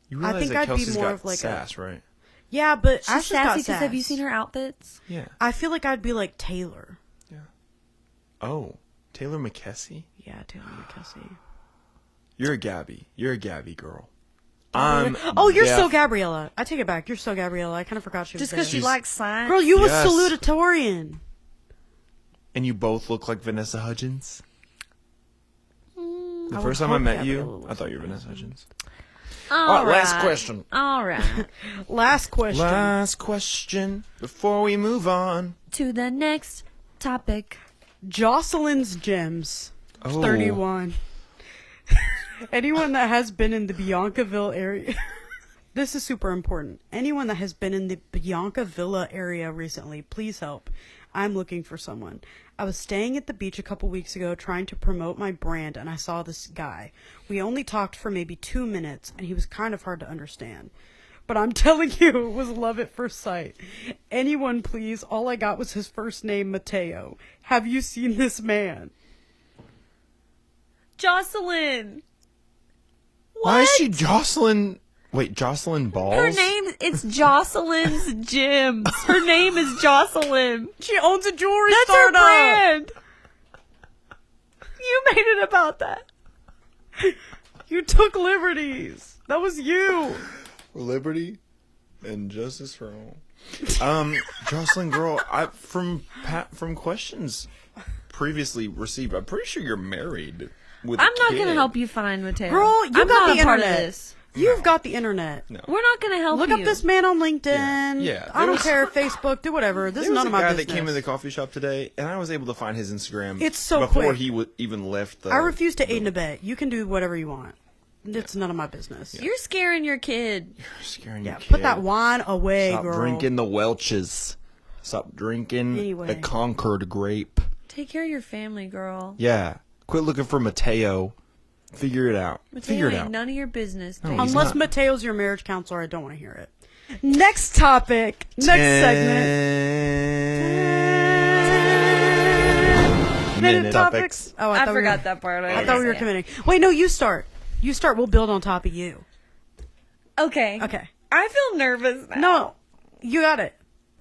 You realize think that I'd be Kelsey's more got of like a- sass, right? Yeah, but She's Ashley's got sassy because have you sass. seen her outfits? Yeah. I feel like I'd be like Taylor. Yeah. Oh, Taylor McKessie? Yeah, Taylor McKessie. You're a Gabby. You're a Gabby girl. I'm. Oh, you're Def- so Gabriella. I take it back. You're so Gabriella. I kind of forgot she was Just because there. she likes science. Girl, you was Yes. salutatorian. And you both look like Vanessa Hudgens. The I first would time I hope met you, Gabriella I thought you were Vanessa Hudgens. All right, last question. All right. Last question. Last question before we move on. To the next topic. Jocelyn's Gems. Oh. 31. Anyone that has been in the Biancaville area. This is super important. Anyone that has been in the Bianca Villa area recently, please help. I'm looking for someone. I was staying at the beach a couple weeks ago trying to promote my brand, and I saw this guy. We only talked for maybe 2 minutes, and he was kind of hard to understand. But I'm telling you, it was love at first sight. Anyone, please. All I got was his first name, Mateo. Have you seen this man? Jocelyn. Why is she Jocelyn? Wait, Jocelyn Balls? Her name, it's Jocelyn's Gems. Her name is Jocelyn. She owns a jewelry That's her startup. brand. You made it about that. You took liberties. That was you. Liberty and justice for all. Jocelyn, girl, from questions previously received, I'm pretty sure you're married. With I'm a not kid. going to help you find Mateo. Girl, you I'm got not the a part of internet. this. You've got the internet. No. We're not going to help Look you. up this man on LinkedIn. Yeah, I there don't was- care. Facebook, do whatever. This There is was none a of my guy business. that came in the coffee shop today, and I was able to find his Instagram. It's so before quick. he even left. I refuse to aid and abet. You can do whatever you want. It's none of my business. You're scaring your kid. Scaring Yeah, your kid. put that wine away, Stop girl. drinking the Welch's. Stop drinking Anyway. the Concord grape. Take care of your family, girl. Yeah. Quit looking for Mateo. Figure it out. Mateo Figure it ain't out. none of your business, No, baby. he's Unless not. Mateo's your marriage counselor, I don't want to hear it. Next topic. Next segment. Minute topics. Oh, I thought we forgot were, that part. I thought we were committing. Wait, no, you start. You start. We'll build on top of you. Okay. Okay. I feel nervous now. No, you got it.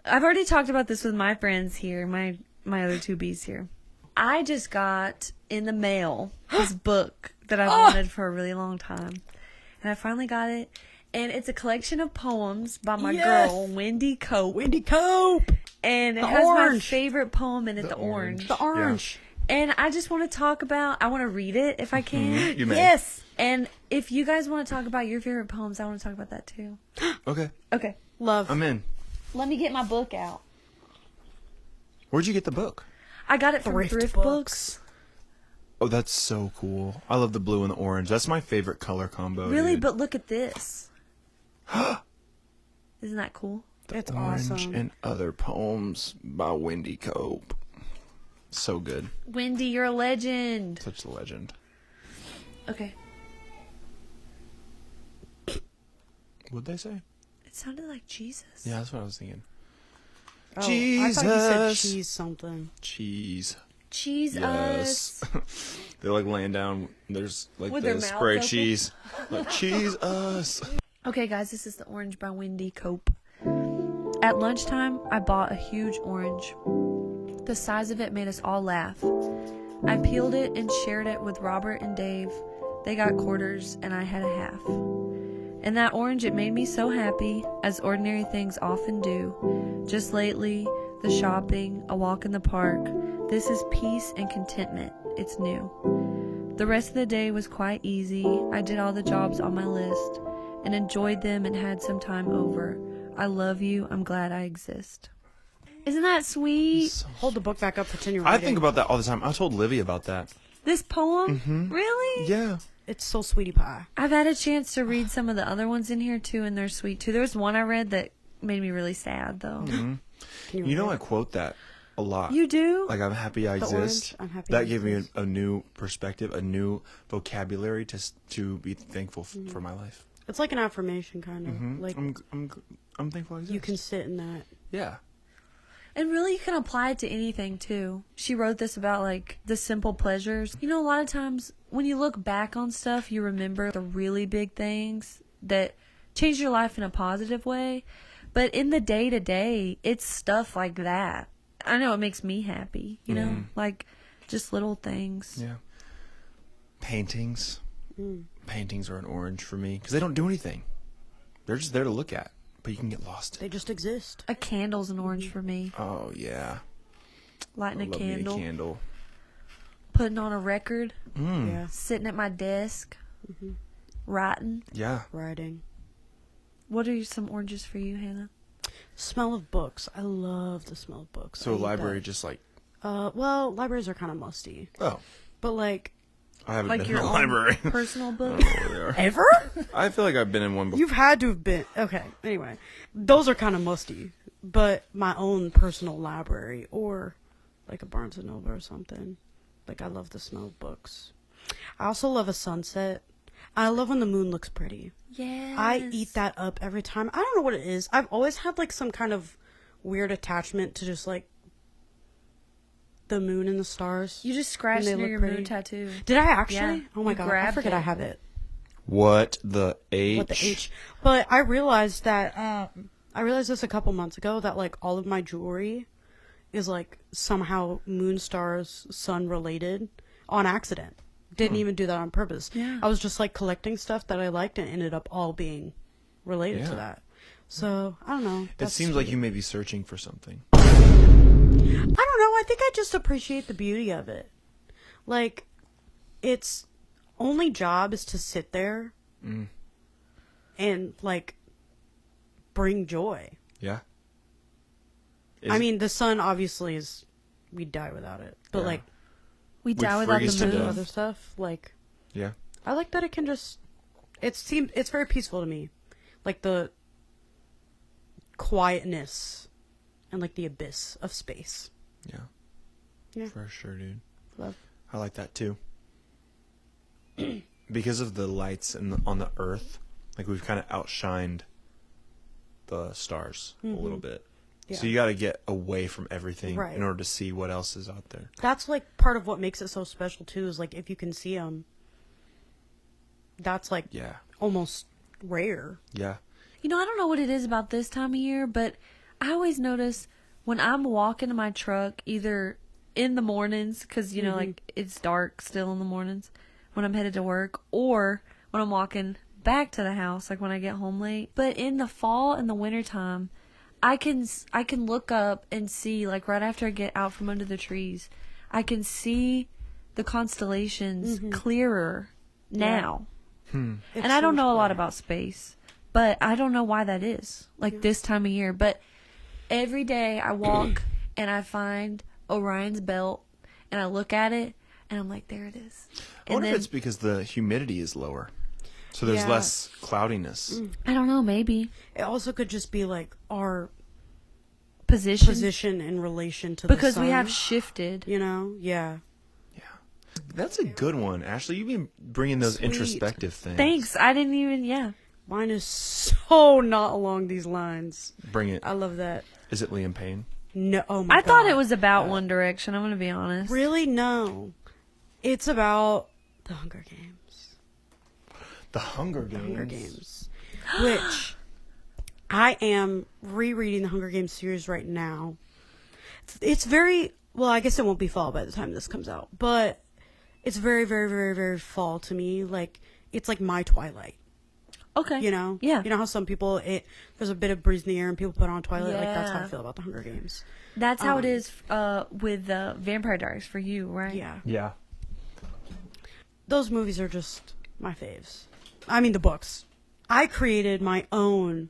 I've already talked about this with my friends here, my other two Bs here. I just got in the mail this book that I've wanted for a really long time. And I finally got it. And it's a collection of poems by my Yes. girl, Wendy Cope. Wendy Cope. And it The has my orange. favorite poem in it, the orange. The orange. And I just want to talk about, I want to read it if I can. You may. Yes. And if you guys want to talk about your favorite poems, I want to talk about that too. Okay. Okay. Love. I'm in. Let me get my book out. Where'd you get the book? I got it from Thrift Thrift Books. Books. Oh, that's so cool. I love the blue and the orange. That's my favorite color combo. Really? dude. But look at this. Isn't that cool? It's Orange awesome. and Other Poems by Wendy Cope. So good. Wendy, you're a legend. Such a legend. Okay. What'd they say? It sounded like Jesus. Yeah, that's what I was thinking. Oh, I thought you said Jesus. cheese something. Cheese. Cheese Yes. us. They're like laying down. There's like With the their mouth spray open? cheese. Like, cheese us. Okay, guys, this is the orange by Wendy Cope. At lunchtime, I bought a huge orange. The size of it made us all laugh. I peeled it and shared it with Robert and Dave. They got quarters, and I had a half. And that orange, it made me so happy, as ordinary things often do. Just lately, the shopping, a walk in the park. This is peace and contentment. It's new. The rest of the day was quite easy. I did all the jobs on my list and enjoyed them and had some time over. I love you. I'm glad I exist. Isn't that sweet? Hold the book back up, pretend you're I reading. think about that all the time. I told Livy about that. This poem? Really? Yeah. It's so sweetie pie. I've had a chance to read some of the other ones in here too, and they're sweet too. There was one I read that made me really sad though. Can You know, read I it? quote that a lot. You do? Like, I'm happy I The exist. orange, I'm happy that I gave me exist. a new perspective, a new vocabulary to be thankful for my life. It's like an affirmation, kind of. Like I'm thankful I exist. you can sit in that. Yeah. And really, you can apply it to anything too. She wrote this about like the simple pleasures. You know, a lot of times when you look back on stuff, you remember the really big things that changed your life in a positive way. But in the day to day, it's stuff like that. I know it makes me happy, you know, like just little things. Yeah. Paintings. Paintings are an orange for me because they don't do anything. They're just there to look at, but you can get lost in. They just exist. A candle's an orange for me. Oh yeah. Lighting I a love me candle, a candle. putting on a record, Yeah. sitting at my desk, writing. Yeah. Writing. What are some oranges for you, Hannah? Smell of books. I love the smell of books. So I a hate library that. just like, Well, libraries are kind of musty. oh, But like, I haven't Like been your in a own library. personal book? ever? I feel like I've been in one before. You've had to have been. Okay, anyway. Those are kind of musty. But my own personal library or like a Barnes & Noble or something. Like, I love the smell of books. I also love a sunset. I love when the moon looks pretty. Yes. I eat that up every time. I don't know what it is. I've always had like some kind of weird attachment to just like the moon and the stars. You just scratched They near look your pretty. moon tattoo. Did I actually? Yeah, Oh my you god, I grabbed forget it. I have it. What the H? What the H? But I realized that I realized this a couple months ago that like all of my jewelry is like somehow moon stars sun related on accident. Didn't even do that on purpose. Yeah. I was just like collecting stuff that I liked and ended up all being related Yeah. to that. So I don't know. It That's seems like sweet. you may be searching for something. I don't know. I think I just appreciate the beauty of it. Like, its only job is to sit there and, like, bring joy. Yeah. I mean, the sun obviously is, we'd die without it. But, Yeah. like, We die without freeze the to moon. death. other stuff, like, yeah. I like that it can just, it's very peaceful to me. Like, the quietness and, like, the abyss of space. Yeah. Yeah. For sure, dude. Love. I like that too. Because of the lights on the Earth, like we've kind of outshined the stars a little bit. Yeah. So you got to get away from everything Right. in order to see what else is out there. That's like part of what makes it so special too. Is like if you can see them, that's like Yeah. almost rare. Yeah. You know, I don't know what it is about this time of year, but I always notice when I'm walking to my truck, either in the mornings, because, you know, like it's dark still in the mornings when I'm headed to work, or when I'm walking back to the house, like when I get home late. But in the fall and the winter time, I can look up and see, like right after I get out from under the trees, I can see the constellations clearer now. And I don't know a lot about space, but I don't know why that is. Like this time of year, but Every day I walk and I find Orion's belt and I look at it and I'm like, there it is. I wonder if it's because the humidity is lower. So there's Yeah. less cloudiness. I don't know, maybe It also could just be like our position position in relation to the because we sun, have shifted. you know? Yeah. That's a good one. Ashley, you've been bringing those Sweet. introspective things. Thanks. I didn't even. Yeah. Mine is so not along these lines. Bring it. I love that. Is it Liam Payne? No, oh my I thought God. it was about One Direction. I'm gonna be honest. Really? No. It's about the Hunger Games. The Hunger Games. Hunger Games. Which I am rereading the Hunger Games series right now. It's very, well, I guess it won't be fall by the time this comes out, but it's very, very, very, very fall to me. Like, it's like my Twilight. Okay. You know? Yeah. You know how some people, there's a bit of breeze in the air and people put on Twilight? Like, that's how I Yeah. feel about the Hunger Games. That's how it is with Vampire Diaries for you, right? Yeah. Yeah. Those movies are just my faves. I mean, the books. I created my own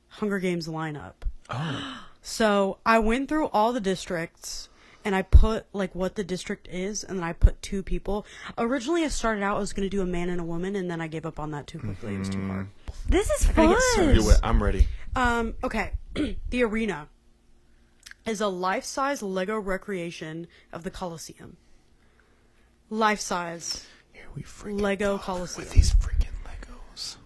Hunger Games lineup. Oh. So I went through all the districts and I put like what the district is, and then I put 2 people. Originally, I started out I was going to do a man and a woman, and then I gave up on that too quickly. It was too hard. This is gotta fun. get serious. Do it. I'm ready. Okay. The arena is a life-size Lego recreation of the Colosseum. Life-size Here we freaking Lego go Colosseum. with these freaking Legos.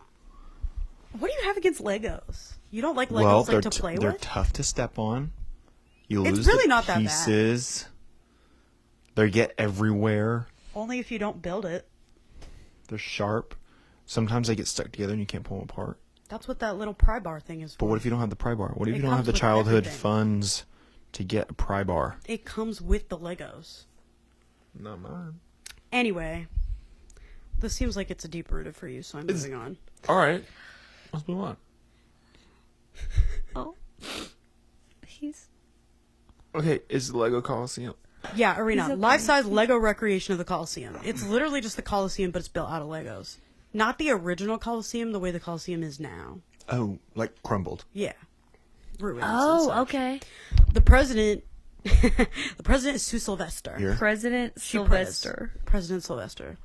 What do you have against Legos? You don't like Legos Well, like to they're play they're with? tough to step on. You It's lose really the not that bad. pieces. They get everywhere. Only if you don't build it. They're sharp. Sometimes they get stuck together and you can't pull them apart. That's what that little pry bar thing is for. But what if you don't have the pry bar? What if It you don't have comes the with childhood everything. funds to get a pry bar? It comes with the Legos. Not mine. Anyway, this seems like it's a deep rooted for you, so I'm moving on. All right. Let's move on. Oh. He's. Okay, is the Lego Coliseum? Yeah, arena. He's okay. Life-size Lego recreation of the Colosseum. It's literally just the Colosseum, but it's built out of Legos. Not the original Colosseum, the way the Colosseum is now. Oh, like crumbled. Yeah. Ruins. and Oh, such. okay. The president... the president is Sue Sylvester. Here. President She Sylvester. President Sylvester.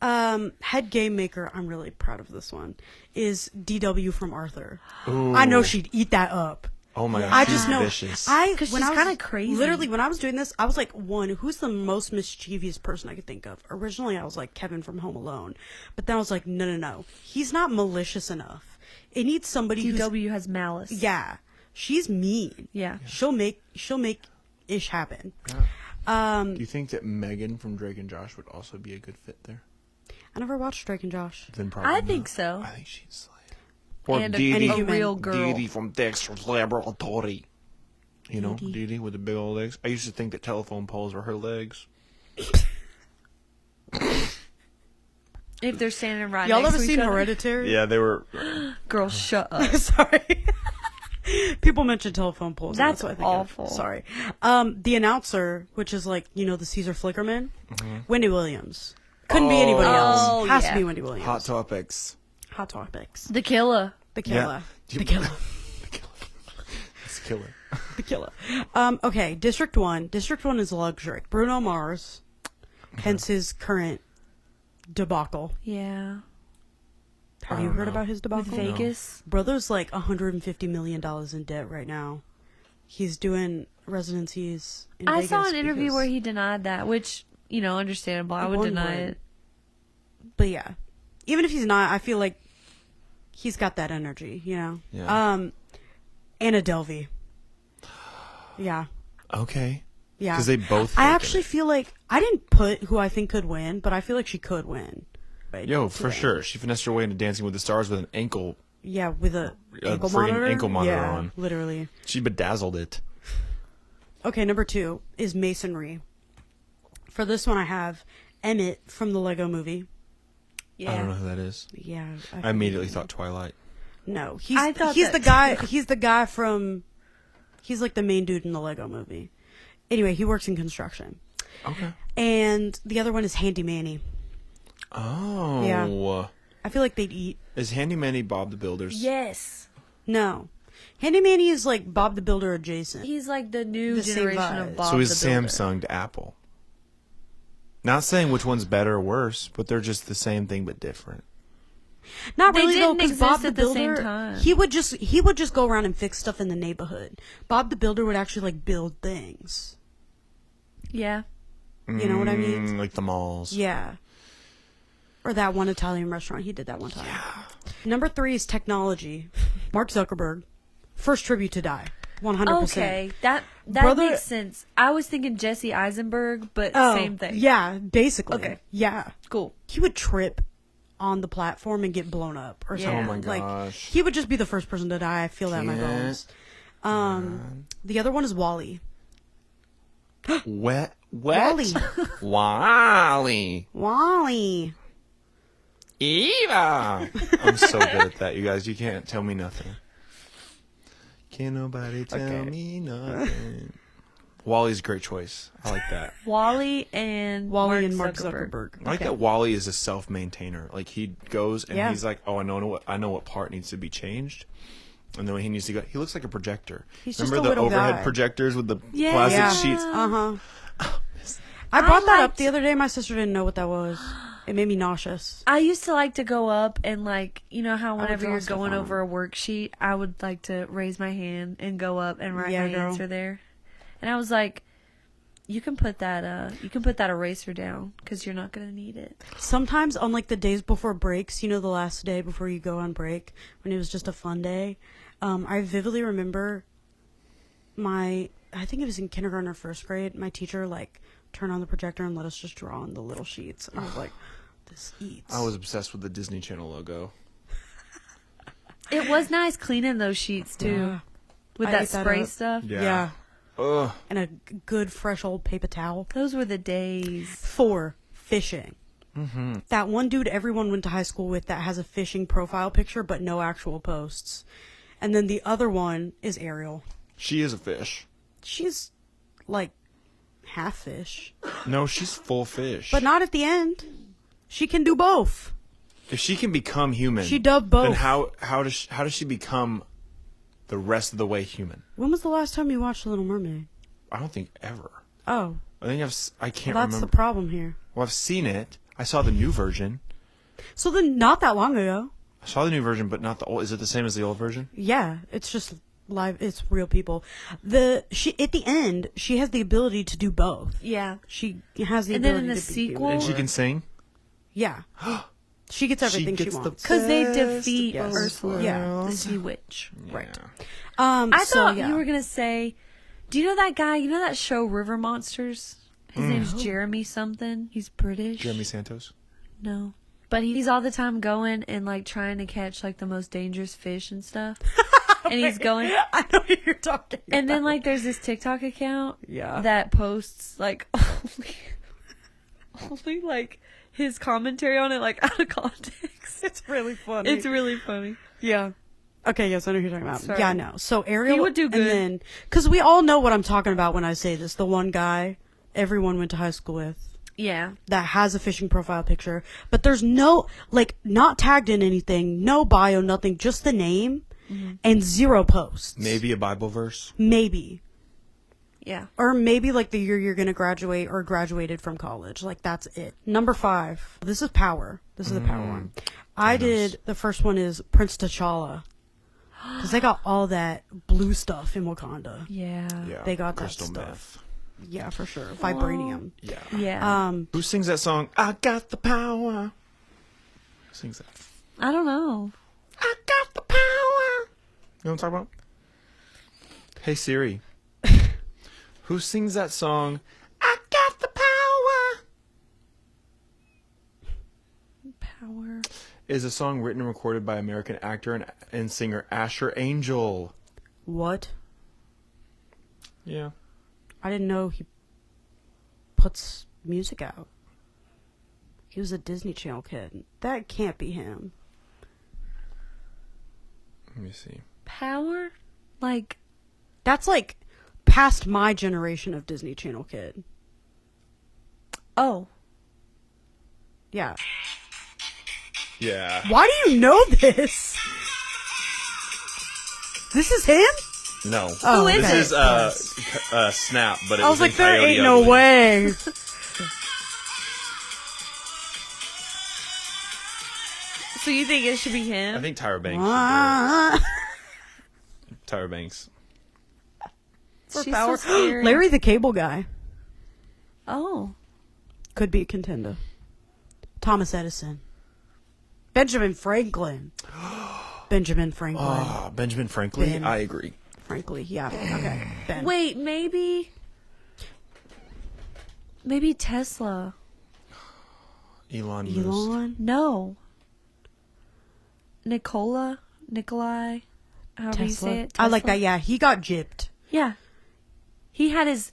Head game maker, I'm really proud of this one, is DW from Arthur. Ooh. I know she'd eat that up. Oh my gosh. I she's just know. vicious. Because when she's I was- kinda crazy. Literally, when I was doing this, I was like, who's the most mischievous person I could think of? Originally, I was like Kevin from Home Alone. But then I was like, no. He's not malicious enough. It needs somebody who's... DW has malice. Yeah. She's mean. Yeah. She'll make ish happen. Do you think that Megan from Drake and Josh would also be a good fit there? I never watched Drake and Josh. Then probably I think not. so. I think she'd slay. Or And Dee Dee. a real girl. Dee Dee from Dexter's Laboratory. You know, Dee Dee with the big old legs. I used to think that telephone poles were her legs. If they're standing right Y'all next ever to seen each other. Hereditary? Yeah, they were. Girl, shut up. Sorry. People mention telephone poles. and That's what I think awful. Of. Sorry. The announcer, which is like, the Caesar Flickerman, Wendy Williams. Couldn't be anybody else. Oh, Has yeah. to be Wendy Williams. Hot topics. Hot Topics. The killer. The Killer. Yeah. The Killer. It's killer. The Killer. Okay, District 1. District 1 is luxury. Bruno Mars, hence his current debacle. Yeah. Have you heard about his debacle? With Vegas. Brother's like $150 million in debt right now. He's doing residencies in I Vegas saw an interview because- where he denied that, which, understandable. I would One deny would. it. But yeah, even if he's not, I feel like he's got that energy, Yeah. Anna Delvey. Yeah. Okay. Yeah. Because they both. I fake actually it. feel like I didn't put who I think could win, but I feel like she could win. Yo, for sure. She finessed her way into Dancing with the Stars with an ankle. Yeah, with a ankle friggin' monitor. ankle monitor yeah, on. Literally. She bedazzled it. Okay, number 2 is masonry. For this one, I have Emmett from the Lego Movie. Yeah. I don't know who that is. Yeah. I immediately thought Twilight. No, I thought he's that the guy. He's the guy from. He's like the main dude in the Lego Movie. Anyway, he works in construction. Okay. And the other one is Handy Manny. Oh. I feel like they'd eat. Is Handy Manny Bob the Builder's? Yes. No, Handy Manny is like Bob the Builder adjacent. He's like the new The same generation vibes. of Bob So he's the Builder. Samsung to Apple. Not saying which one's better or worse, but they're just the same thing but different. Not They really though, didn't because exist Bob the at the same Builder, time. he would just go around and fix stuff in the neighborhood. Bob the Builder would actually like build things. Yeah. You know what I mean? Like the malls. Yeah. Or that one Italian restaurant. He did that one time. Number 3 is technology. Mark Zuckerberg. First tribute to die. 100%. Okay, that Brother- makes sense. I was thinking Jesse Eisenberg, but Oh, same thing. Yeah, basically. Okay. Yeah. Cool. He would trip on the platform and get blown up or Yeah. something. Oh my Like, gosh. he would just be the first person to die. I feel that in my Can't. bones. The other one is Wally. Wet. Wally. Wally. Wally. Eva. I'm so good at that, you guys. You can't tell me nothing. Can't nobody tell me nothing. Wally's a great choice. I like that. Wally and Mark Zuckerberg. I like that Wally is a self-maintainer. Like he goes and Yeah. he's like, "Oh, I know what part needs to be changed." And then when he needs to go, he looks like a projector. He's just Remember a the little overhead guy. projectors with the Yeah. plastic Yeah. sheets? Uh-huh. I brought that up liked- the other day. My sister didn't know what that was. It made me nauseous. I used to like to go up and like, you know how would whenever draw you're stuff going on over a worksheet, I would like to raise my hand and go up and write Yeah, my girl. answer there. And I was like, you can put that eraser down because you're not gonna need it. Sometimes on like the days before breaks, you know, the last day before you go on break, when it was just a fun day, I vividly remember I think it was in kindergarten or first grade, my teacher like turned on the projector and let us just draw on the little sheets. And I was like, this eats. I was obsessed with the Disney Channel logo. It was nice cleaning those sheets too, Yeah. with I that ate that spray up. stuff. Yeah. Ugh. And a good fresh old paper towel. Those were the days. 4, fishing. That one dude everyone went to high school with that has a fishing profile picture but no actual posts. And then the other one is Ariel. She is a fish. She's like half fish, No, she's full fish. but not at the end. She can do both. If she can become human, She dubbed both. Then how does she become the rest of the way human? When was the last time you watched The Little Mermaid? I don't think ever. Oh, I think I can't well, that's remember. the problem here. Well, I've seen it. I saw the new version. So then, not that long ago. I saw the new version, but not the old. Is it the same as the old version? Yeah, it's just live. It's real people. She at the end, she has the ability to do both. Yeah. She has the And then ability in the to be sequel- human. And she can sing. Yeah, she gets everything she, gets the wants. Because they Best defeat of Ursula, Yeah. the sea witch. Right. I so, thought yeah. you were gonna say, do you know that guy? You know that show River Monsters? His name's Jeremy something. He's British. Jeremy Santos. No, but he's all the time going and like trying to catch like the most dangerous fish and stuff. And he's going, I know what you're talking. and then about. like there's this TikTok account Yeah. that posts like only like his commentary on it like out of context. it's really funny. It's really funny. Yeah. Okay, yes, I know who you're talking about. Sorry. Yeah, no. So Ariel He would do good. And then, because we all know what I'm talking about when I say this. The one guy everyone went to high school with Yeah. that has a fishing profile picture, but there's no, like, not tagged in anything, no bio, nothing, just the name and 0 posts. Maybe a Bible verse. Maybe. Yeah. Or maybe like the year you're going to graduate or graduated from college. Like that's it. Number 5. This is Power. This is the Power one. I did, the first one is Prince T'Challa. Because they got all that blue stuff in Wakanda. Yeah. Yeah. They got that Crystal stuff. Yeah, for sure. Vibranium. Yeah. Yeah. Who sings that song? I got the power. Who sings that? I don't know. I got the power. You know what I'm talking about? Hey Siri. Who sings that song? I got the power. Power. Is a song written and recorded by American actor and singer Asher Angel. What? Yeah. I didn't know he puts music out. He was a Disney Channel kid. That can't be him. Let me see. Power? Like, That's like past my generation of Disney Channel kid. oh. Yeah. Yeah. Why do you know this? This this is him? No. Oh, Who is this it? is Snap, but it I was like, in there Coyote ain't no Ugly. way. So you think it should be him? I think Tyra Banks. Ah. Tyra Banks. She's Power. so scary. Larry the Cable Guy Oh. could be a contender. Thomas Edison. Benjamin Franklin. Benjamin Franklin. Oh, Benjamin Franklin. Ben. I agree. Frankly, yeah. Okay. Ben. Wait, maybe Tesla. Elon. Musk. Elon. No. Nikolai, however you say it. I like Tesla? that. Yeah, he got gypped Yeah. He had his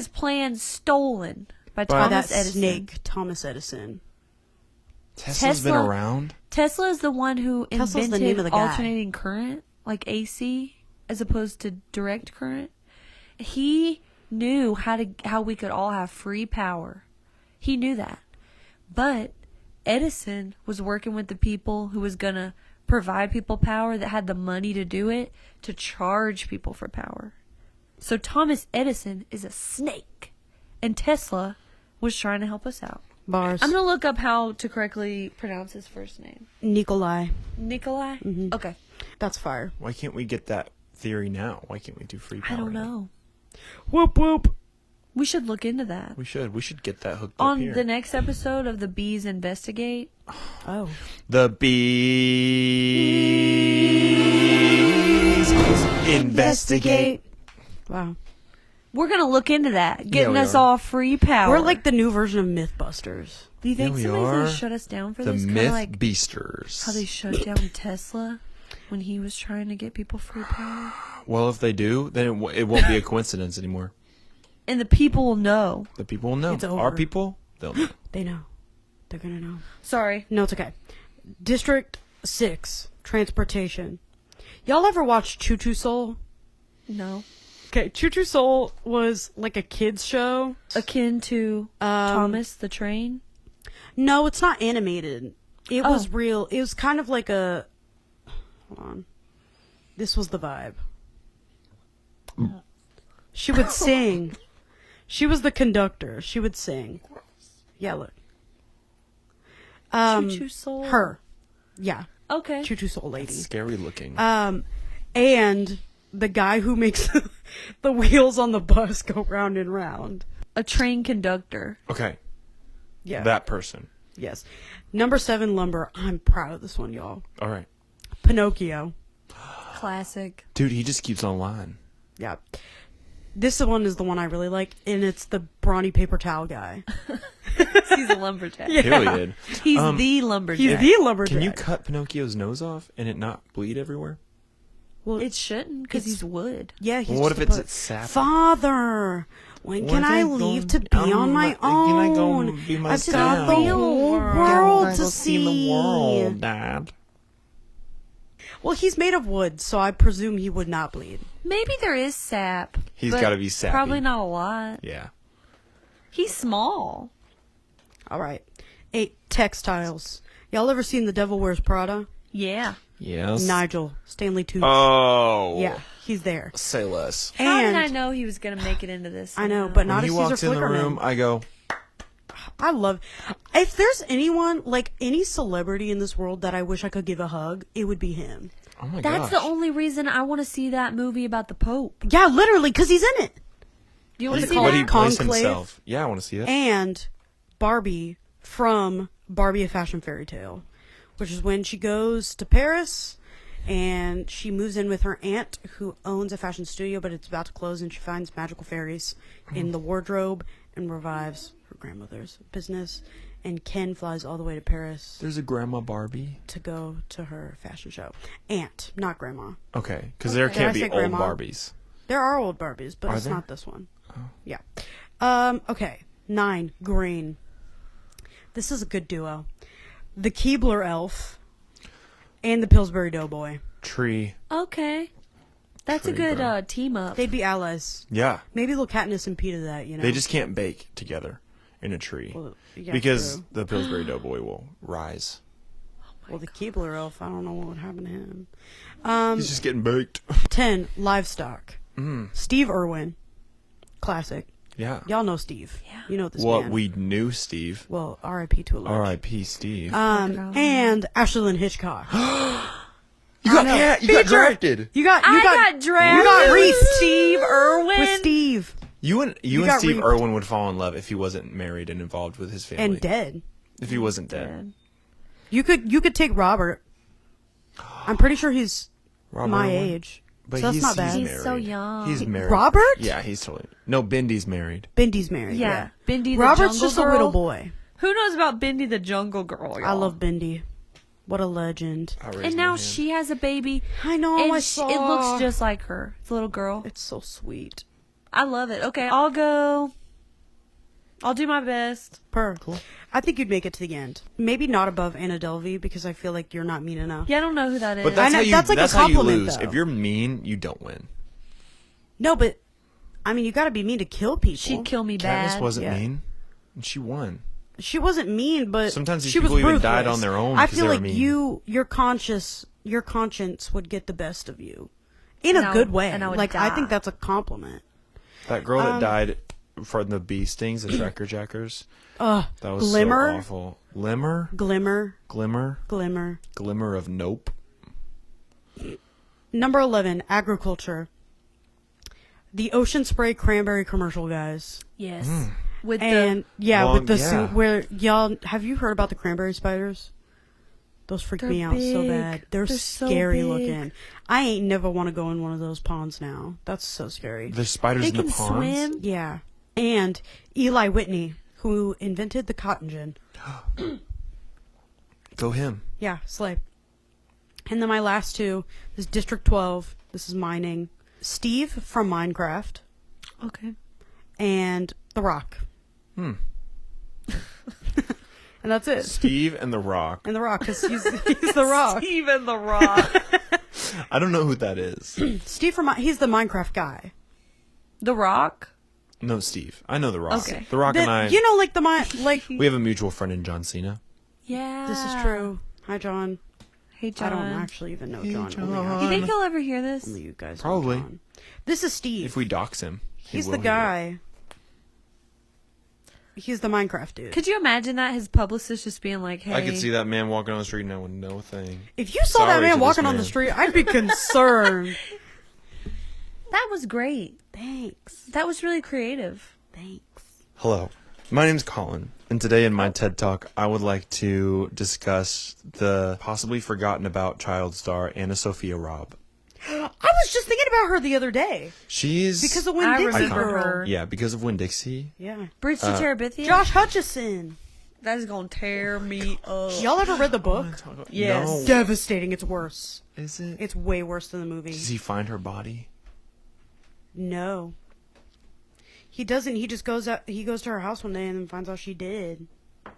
plan stolen by By by Thomas that Edison. snake, Thomas Edison. Tesla's been Tesla- around. Tesla is the one who Tesla's the invented name of the guy. alternating current, like AC, as opposed to direct current. He knew how we could all have free power. He knew that. But Edison was working with the people who was going to provide people power, that had the money to do it, to charge people for power. So Thomas Edison is a snake, and Tesla was trying to help us out. Bars. I'm going to look up how to correctly pronounce his first name. Nikolai. Nikolai? Okay. That's fire. Why can't we get that theory now? Why can't we do free power? I don't now? know. Whoop whoop. We should look into that. We should. We should get that hooked up On here. the next episode of the Bees Investigate, Oh. The bees investigate. Wow. we're going to look into that, getting we us are. all free power. We're like the new version of Mythbusters. Do you think we somebody's going are. to shut us down for The this? Kind Myth of like Beasters. how they shut down Tesla when he was trying to get people free power? Well, if they do, then it won't be a coincidence anymore. And the people will know. The people will know. It's over. Our people, they'll know. They know. They're gonna know. Sorry. No, it's okay. District 6, Transportation. Y'all ever watch Choo Choo Soul? No. Okay, Choo Choo Soul was like a kids show. Akin to Thomas the Train? No, it's not animated. It Oh. was real. It was kind of like a... Hold on. This was the vibe. She would sing. She was the conductor. She would sing. Yeah, look. Choo-choo soul? Her. Yeah. Okay. Choo Choo Soul lady. Scary looking. And the guy who makes the wheels on the bus go round and round. A train conductor. Okay, Yeah. that person. Yes. Number 7, Lumber. I'm proud of this one, y'all. All right. Pinocchio. Classic. Dude, he just keeps on lying. Yeah. This one is the one I really like, and it's the brawny paper towel guy. He's a lumberjack. Period. He's the lumberjack. He's the lumberjack. Can you cut Pinocchio's nose off and it not bleed everywhere? Well, It shouldn't, because It's- he's wood. yeah, he's Well, what just if it's a at sap? Father, when can I leave to be on my Can I go own? be I've myself? got the Real whole world. world Can I to go see. the world, Dad. Well, he's made of wood, so I presume he would not bleed. Maybe there is sap. He's but gotta be sappy. Probably not a lot. Yeah. He's small. All right. 8, textiles. Y'all ever seen The Devil Wears Prada? Yeah. Yes. Nigel, Stanley Toots. Oh. Yeah, he's there. Say less. How did And I know he was going to make it into this? I know, but not When he as Caesar walks in the Flickerman. room, I go, I love. If there's anyone, like any celebrity in this world that I wish I could give a hug, it would be him. oh my That's gosh. the only reason I want to see that movie about the Pope. Yeah, literally, because he's in it. Do you want to see But he that? plays Conclave. himself. Yeah, I want to see that. And Barbie from Barbie: A Fashion Fairy Tale, which is when she goes to Paris and she moves in with her aunt who owns a fashion studio, but it's about to close, and she finds magical fairies in the wardrobe and revives her grandmother's business. And Ken flies all the way to Paris There's a Grandma Barbie. to go to her fashion show. Aunt, not grandma. Okay, because there Did can't I be say old grandma? Barbies. There are old Barbies, but Are it's there? not this one. Oh. Yeah. Okay. 9, Green. This is a good duo. The Keebler Elf and the Pillsbury Doughboy. Tree. Okay. That's a Tree good burn. team up. They'd be allies. Yeah. Maybe little Katniss and Peeta that, you know. They just can't bake together in a tree. Well, yeah, because true. the Pillsbury Doughboy will rise. Well, the Keebler elf, I don't know what would happen to him. He's just getting baked. 10, livestock. Steve Irwin. Classic. Yeah. Y'all know Steve. Yeah. You know this Well, man. we knew Steve. Well, R.I.P. to a legend. R.I.P. Steve. And Ashley Lynn Hitchcock. you got drafted. You got drafted. You got Reese. Steve Irwin. With Steve. You and got Steve reaped. Irwin would fall in love if he wasn't married and involved with his family. And dead. If he wasn't dead. You could take Robert. I'm pretty sure he's Robert my Irwin? age. But so that's not bad. He's married. so young. He's married. Robert? Yeah, he's totally. No, Bindy's married. Bindy's married. Yeah. Bindi the Robert's Jungle just Girl. a little boy. Who knows about Bindi the Jungle Girl? Y'all? I love Bindi. What a legend. I raised And my now hand. she has a baby. I know. And I it saw. looks just like her. It's a little girl. It's so sweet. I love it. Okay, I'll go. I'll do my best. Cool. I think you'd make it to the end. Maybe not above Anna Delvey because I feel like you're not mean enough. Yeah, I don't know who that is. But that's I know- how you. that's like a that's how you compliment, lose. though. If you're mean, you don't win. No, but I mean, you got to be mean to kill people. She'd kill me Katniss bad. wasn't Yeah. mean, and she won. She wasn't mean, but Sometimes these she was people even ruthless. died on their own I 'cause feel they were like mean. your conscience would get the best of you, in And a I good would- way. and I would Like I die. think that's a compliment. That girl that died from the bee stings, the Tracker Jackers. That was Glimmer? so awful. Glimmer, Glimmer, glimmer, glimmer. glimmer of nope. Number 11, agriculture. The Ocean Spray cranberry commercial, guys. Yes. With And yeah, Well, with the yeah. where y'all have you heard about the cranberry spiders? Those freak They're me out so big. bad. They're so scary big. looking. I ain't never want to go in one of those ponds now. That's so scary. There's spiders they in the can ponds. swim. Yeah. And Eli Whitney, who invented the cotton gin. Go him. Yeah, slay. And then my last two is District 12. This is mining. Steve from Minecraft Okay. and The Rock. And that's it. Steve and the Rock. And The Rock, because he's The Rock. Even the Rock. I don't know who that is. Steve from he's the Minecraft guy. the Rock. No, Steve. I know the Rock. Okay. The Rock and I. You know, like like We have a mutual friend in John Cena. Yeah. this is true. Hi, John. Hey, I John. don't actually even know John. John. You think he'll ever hear this? Only you guys know Probably. John. This is Steve. If we dox him, he he's will the hear it. guy. He's the Minecraft dude. Could you imagine that? His publicist just being like, hey. I could see that man walking on the street now with no thing. If you saw that Sorry man to this walking on the man. street, I'd be concerned. That was great. Thanks. That was really creative. Thanks. Hello, my name's Colin, and today in my TED Talk, I would like to discuss the possibly forgotten about child star Anna Sophia Robb. I was just thinking about her the other day She's because of I Winn-Dixie remember Girl. her. yeah, because of Winn-Dixie. Yeah. Bridge to Terabithia. Josh Hutcherson. That is gonna tear me up. Y'all ever read the book? Yes. No. Devastating. It's worse. Is it? It's way worse than the movie. Does he find her body? No. He doesn't. He just goes out. He goes to her house one day and then finds out she did Yeah,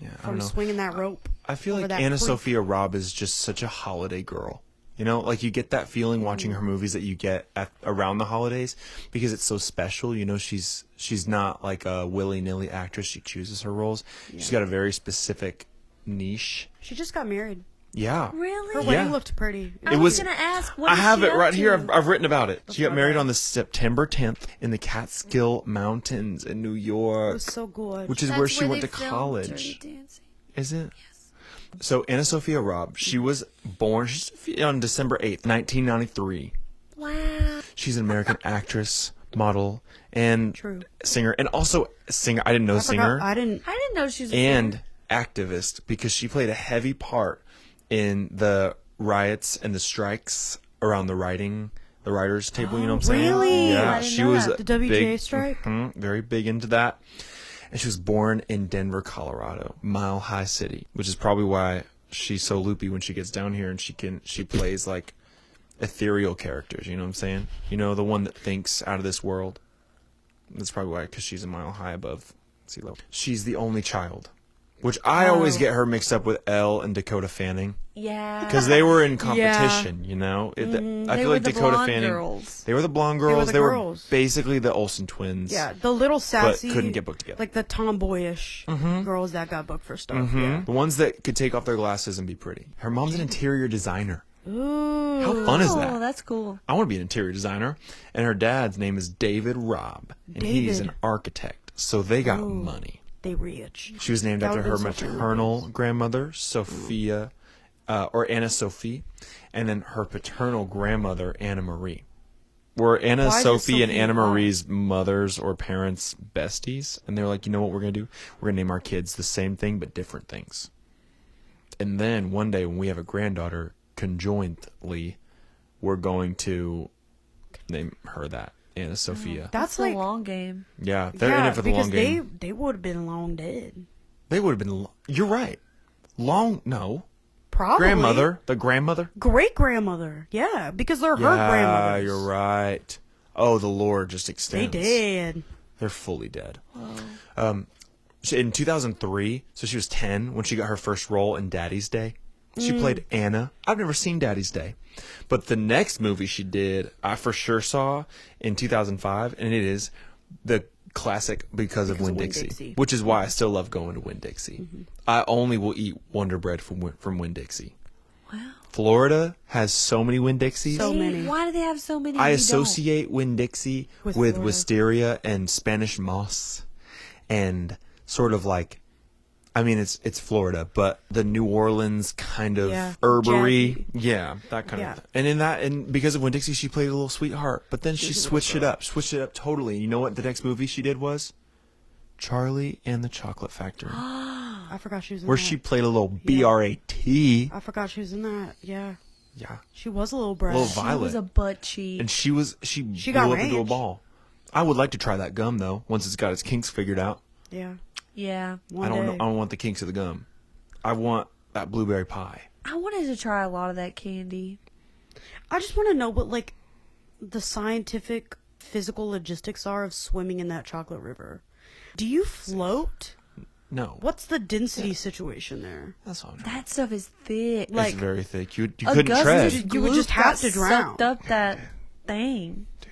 I don't from know. swinging that rope. I feel over like that Anna creek. Sophia Robb is just such a holiday girl. You know, like you get that feeling watching her movies that you get around the holidays because it's so special. You know, she's not like a willy-nilly actress. She chooses her roles. She's got a very specific niche. She just got married. Yeah. Really? Her Yeah. wedding looked pretty. I It was was- gonna ask. What I is have she it up right here. to? I've written about it. She got not married bad. on the September 10th in the Catskill Mountains in New It York, was so good. which is That's where she went they to filmed college. Dirty Dancing. Is it? Yes. So Anna Sophia Robb, she was born on December 8th, 1993. Wow. She's an American actress, model, and True. singer, and also a singer. I didn't know I forgot- singer I didn't. I didn't know she was. A and singer. activist because she played a heavy part in the riots and the strikes around the writers' table. You know what I'm saying? really? Yeah, I didn't she know was that. The WGA big, strike? very big into that. And she was born in Denver, Colorado, Mile High City, which is probably why she's so loopy when she gets down here and she plays like ethereal characters. You know what I'm saying? You know, the one that thinks out of this world. That's probably why, because she's a mile high above sea level. She's the only child, which I always get her mixed up with Elle and Dakota Fanning. Yeah. because they were in competition. You know, I They feel were like the Dakota blonde Fanning. girls. They were the blonde were girls. the They were girls. basically the Olsen twins. Yeah, the little sassy, couldn't get booked together. like the tomboyish girls that got booked for stuff. Yeah. The ones that could take off their glasses and be pretty. Her mom's an interior designer. Ooh. How fun is Oh, that? that's cool. I want to be an interior designer. And her dad's name is David Robb. And he's David. an architect. So they got money. They rich. She was named That after her would've been such a maternal grandmother, Sophia, or Anna Sophie. And then her paternal grandmother, Anna Marie. Were Anna Why is it Sophie and Sophie? Anna Why? Marie's mothers or parents besties? And they were like, you know what we're going to do? We're going to name our kids the same thing but different things. And then one day when we have a granddaughter, conjointly, we're going to name her that, Anna Sophia. That's a like long game. Yeah, they're in it for the long game. because they would have been long dead. They would have been. You're right. No. Probably The grandmother. great grandmother. Yeah, because they're her Yeah, grandmothers. you're right. Oh, the lore just They extends. did. They're fully dead. In 2003, so she was 10 when she got her first role in Daddy's Day. She played Anna. I've never seen Daddy's Day. But the next movie she did, I for sure saw in 2005, and it is the classic Because of Winn-Dixie, Winn-Dixie. which is why I still love going to Winn-Dixie. I only will eat Wonder Bread from Winn-Dixie. Wow. Florida has so many Winn-Dixies. So many. Why do they have so many? I we associate Winn-Dixie With with Florida. wisteria and Spanish moss and sort of like, I mean, it's Florida, but the New Orleans kind of Yeah. herbery. Jazzy. Yeah, that kind Yeah. of. And because of Winn-Dixie, she played a little sweetheart, but then she switched it up totally. You know what the next movie she did was? Charlie and the Chocolate Factory, I forgot she was in where that. she played a little BRAT. I forgot she was in that. Yeah, Yeah. she was a little brat. Little don't. She Violet. was a butt cheek. And she got blew up into a ranch. ball. I would like to try that gum though. Once it's got its kinks figured out. Yeah, Yeah. I don't want the kinks of the gum. I want that blueberry pie. I wanted to try a lot of that candy. I just want to know what like the scientific, physical logistics are of swimming in that chocolate river. Do you float? No, What's the density situation there? that's all. That stuff is thick. It's like- very thick. You couldn't Augustus tread. You would just Gloop have got to drown. Sucked up that thing. Dude,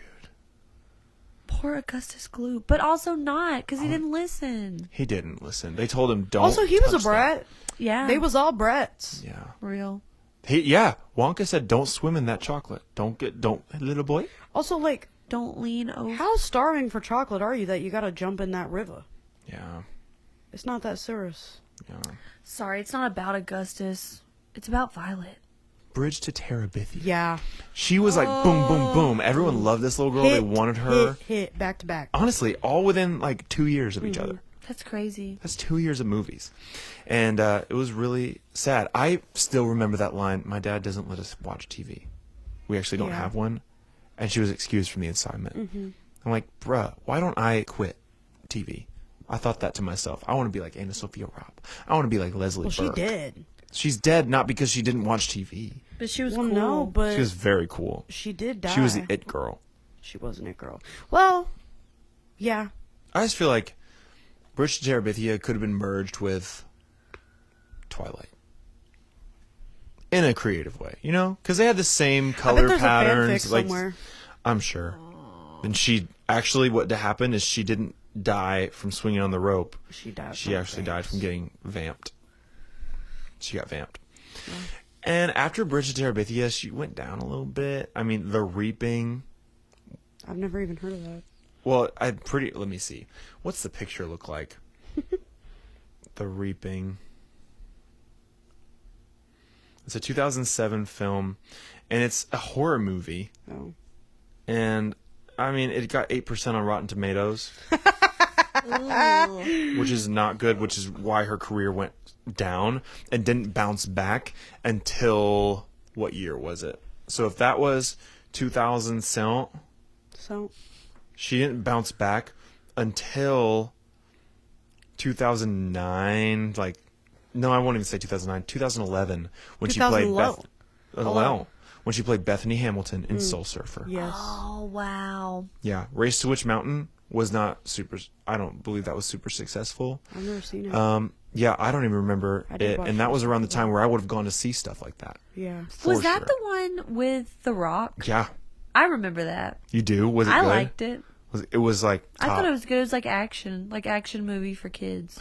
Poor Augustus Gloop, but also not because he didn't listen. he didn't listen. They told him don't. Also, he was a touch that. brat. Yeah, They was all brats. Yeah. real. Wonka said don't swim in that chocolate. Don't little boy. Also, like, Don't lean over. how starving for chocolate are you that you gotta jump in that river? Yeah. It's not that serious. Yeah. Sorry, it's not about Augustus. It's about Violet. Bridge to Terabithia. Yeah. She was like boom, boom, boom. Everyone loved this little girl. They wanted her. Hit, back to back. Honestly, all within like 2 years of each other. That's crazy. That's 2 years of movies. And it was really sad. I still remember that line, my dad doesn't let us watch TV. We actually don't Yeah. have one. And she was excused from the assignment. I'm like, bruh, why don't I quit TV? I thought that to myself. I want to be like Anna Sophia Robb. I want to be like Leslie Well, she Burke. did. She's dead not because she didn't watch TV. But she was Well, cool. no, but She was very cool. she did die. She was the it girl. She wasn't a girl. Well, yeah. I just feel like Bridge to Terabithia could have been merged with Twilight. In a creative way, you know? Because they had the same color there's a fanfic patterns. Like, somewhere. I'm sure. And she actually, what happened is she didn't die from swinging on the rope. She died. She from actually died from vamps. getting vamped. She got vamped. And after Bridge to Terabithia, she went down a little bit. I mean, The Reaping. I've never even heard of that. Well, let me see. What's the picture look like? The Reaping. It's a 2007 film, and it's a horror movie. Oh. And, I mean, it got 8% on Rotten Tomatoes. Which is not good, which is why her career went down and didn't bounce back until, what year was it? So if that was 2000 So, she didn't bounce back until 2009. Like, no, I won't even say 2009. 2011, when she played 2011. when she played Bethany Hamilton in Soul Surfer. yes. Oh wow. Yeah, Race to Witch Mountain was not super. I don't believe that was super successful. I've never seen it. Yeah, I don't even remember I did it, watch and that it. was around the time where I would have gone to see stuff like that. Yeah. For Was that sure. the one with The Rock? Yeah, I remember that. you do. Was it I good? liked it. It was like I top. thought it was good. It was like action movie for kids.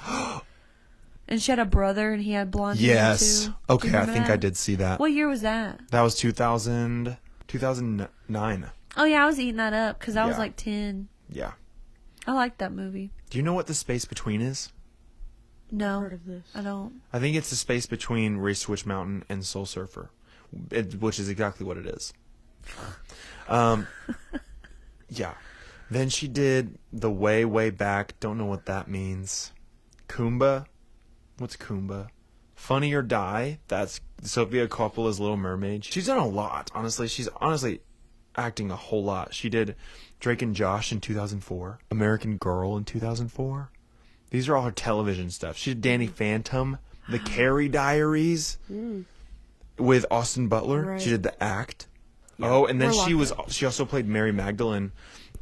And she had a brother, and he had blonde hair Yes. too. Do Okay, you I remember think that? I did see that. What year was that? That was 2009. Oh yeah, I was eating that up because I was Yeah. like 10. Yeah. I liked that movie. Do you know what the space between is? No, Heard of this. I don't. I think it's the space between Race to Witch Mountain and Soul Surfer, which is exactly what it is. Yeah. Then she did the way back. Don't know what that means. Kumba. What's Kumba? Funny or Die. That's Sofia Coppola's Little Mermaid. She's done a lot, honestly. She's honestly acting a whole lot. She did Drake and Josh in 2004. American Girl in 2004. These are all her television stuff. She did Danny Phantom, The Carrie Diaries with Austin Butler. Right. She did The Act. Oh, and then We're she locked also played Mary Magdalene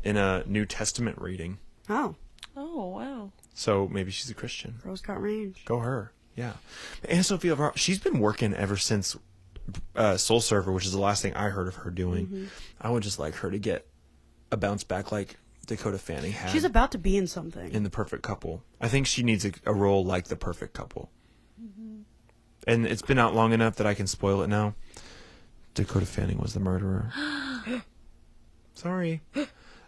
in a New Testament reading. Oh, Oh wow. So maybe she's a Christian. girl's got range. Go her. Yeah. Anna Sophia Robb, she's been working ever since Soul Surfer, which is the last thing I heard of her doing. I would just like her to get a bounce back like Dakota Fanning had She's about to be in something. in The Perfect Couple. I think she needs a role like The Perfect Couple. And it's been out long enough that I can spoil it now. Dakota Fanning was the murderer. Sorry.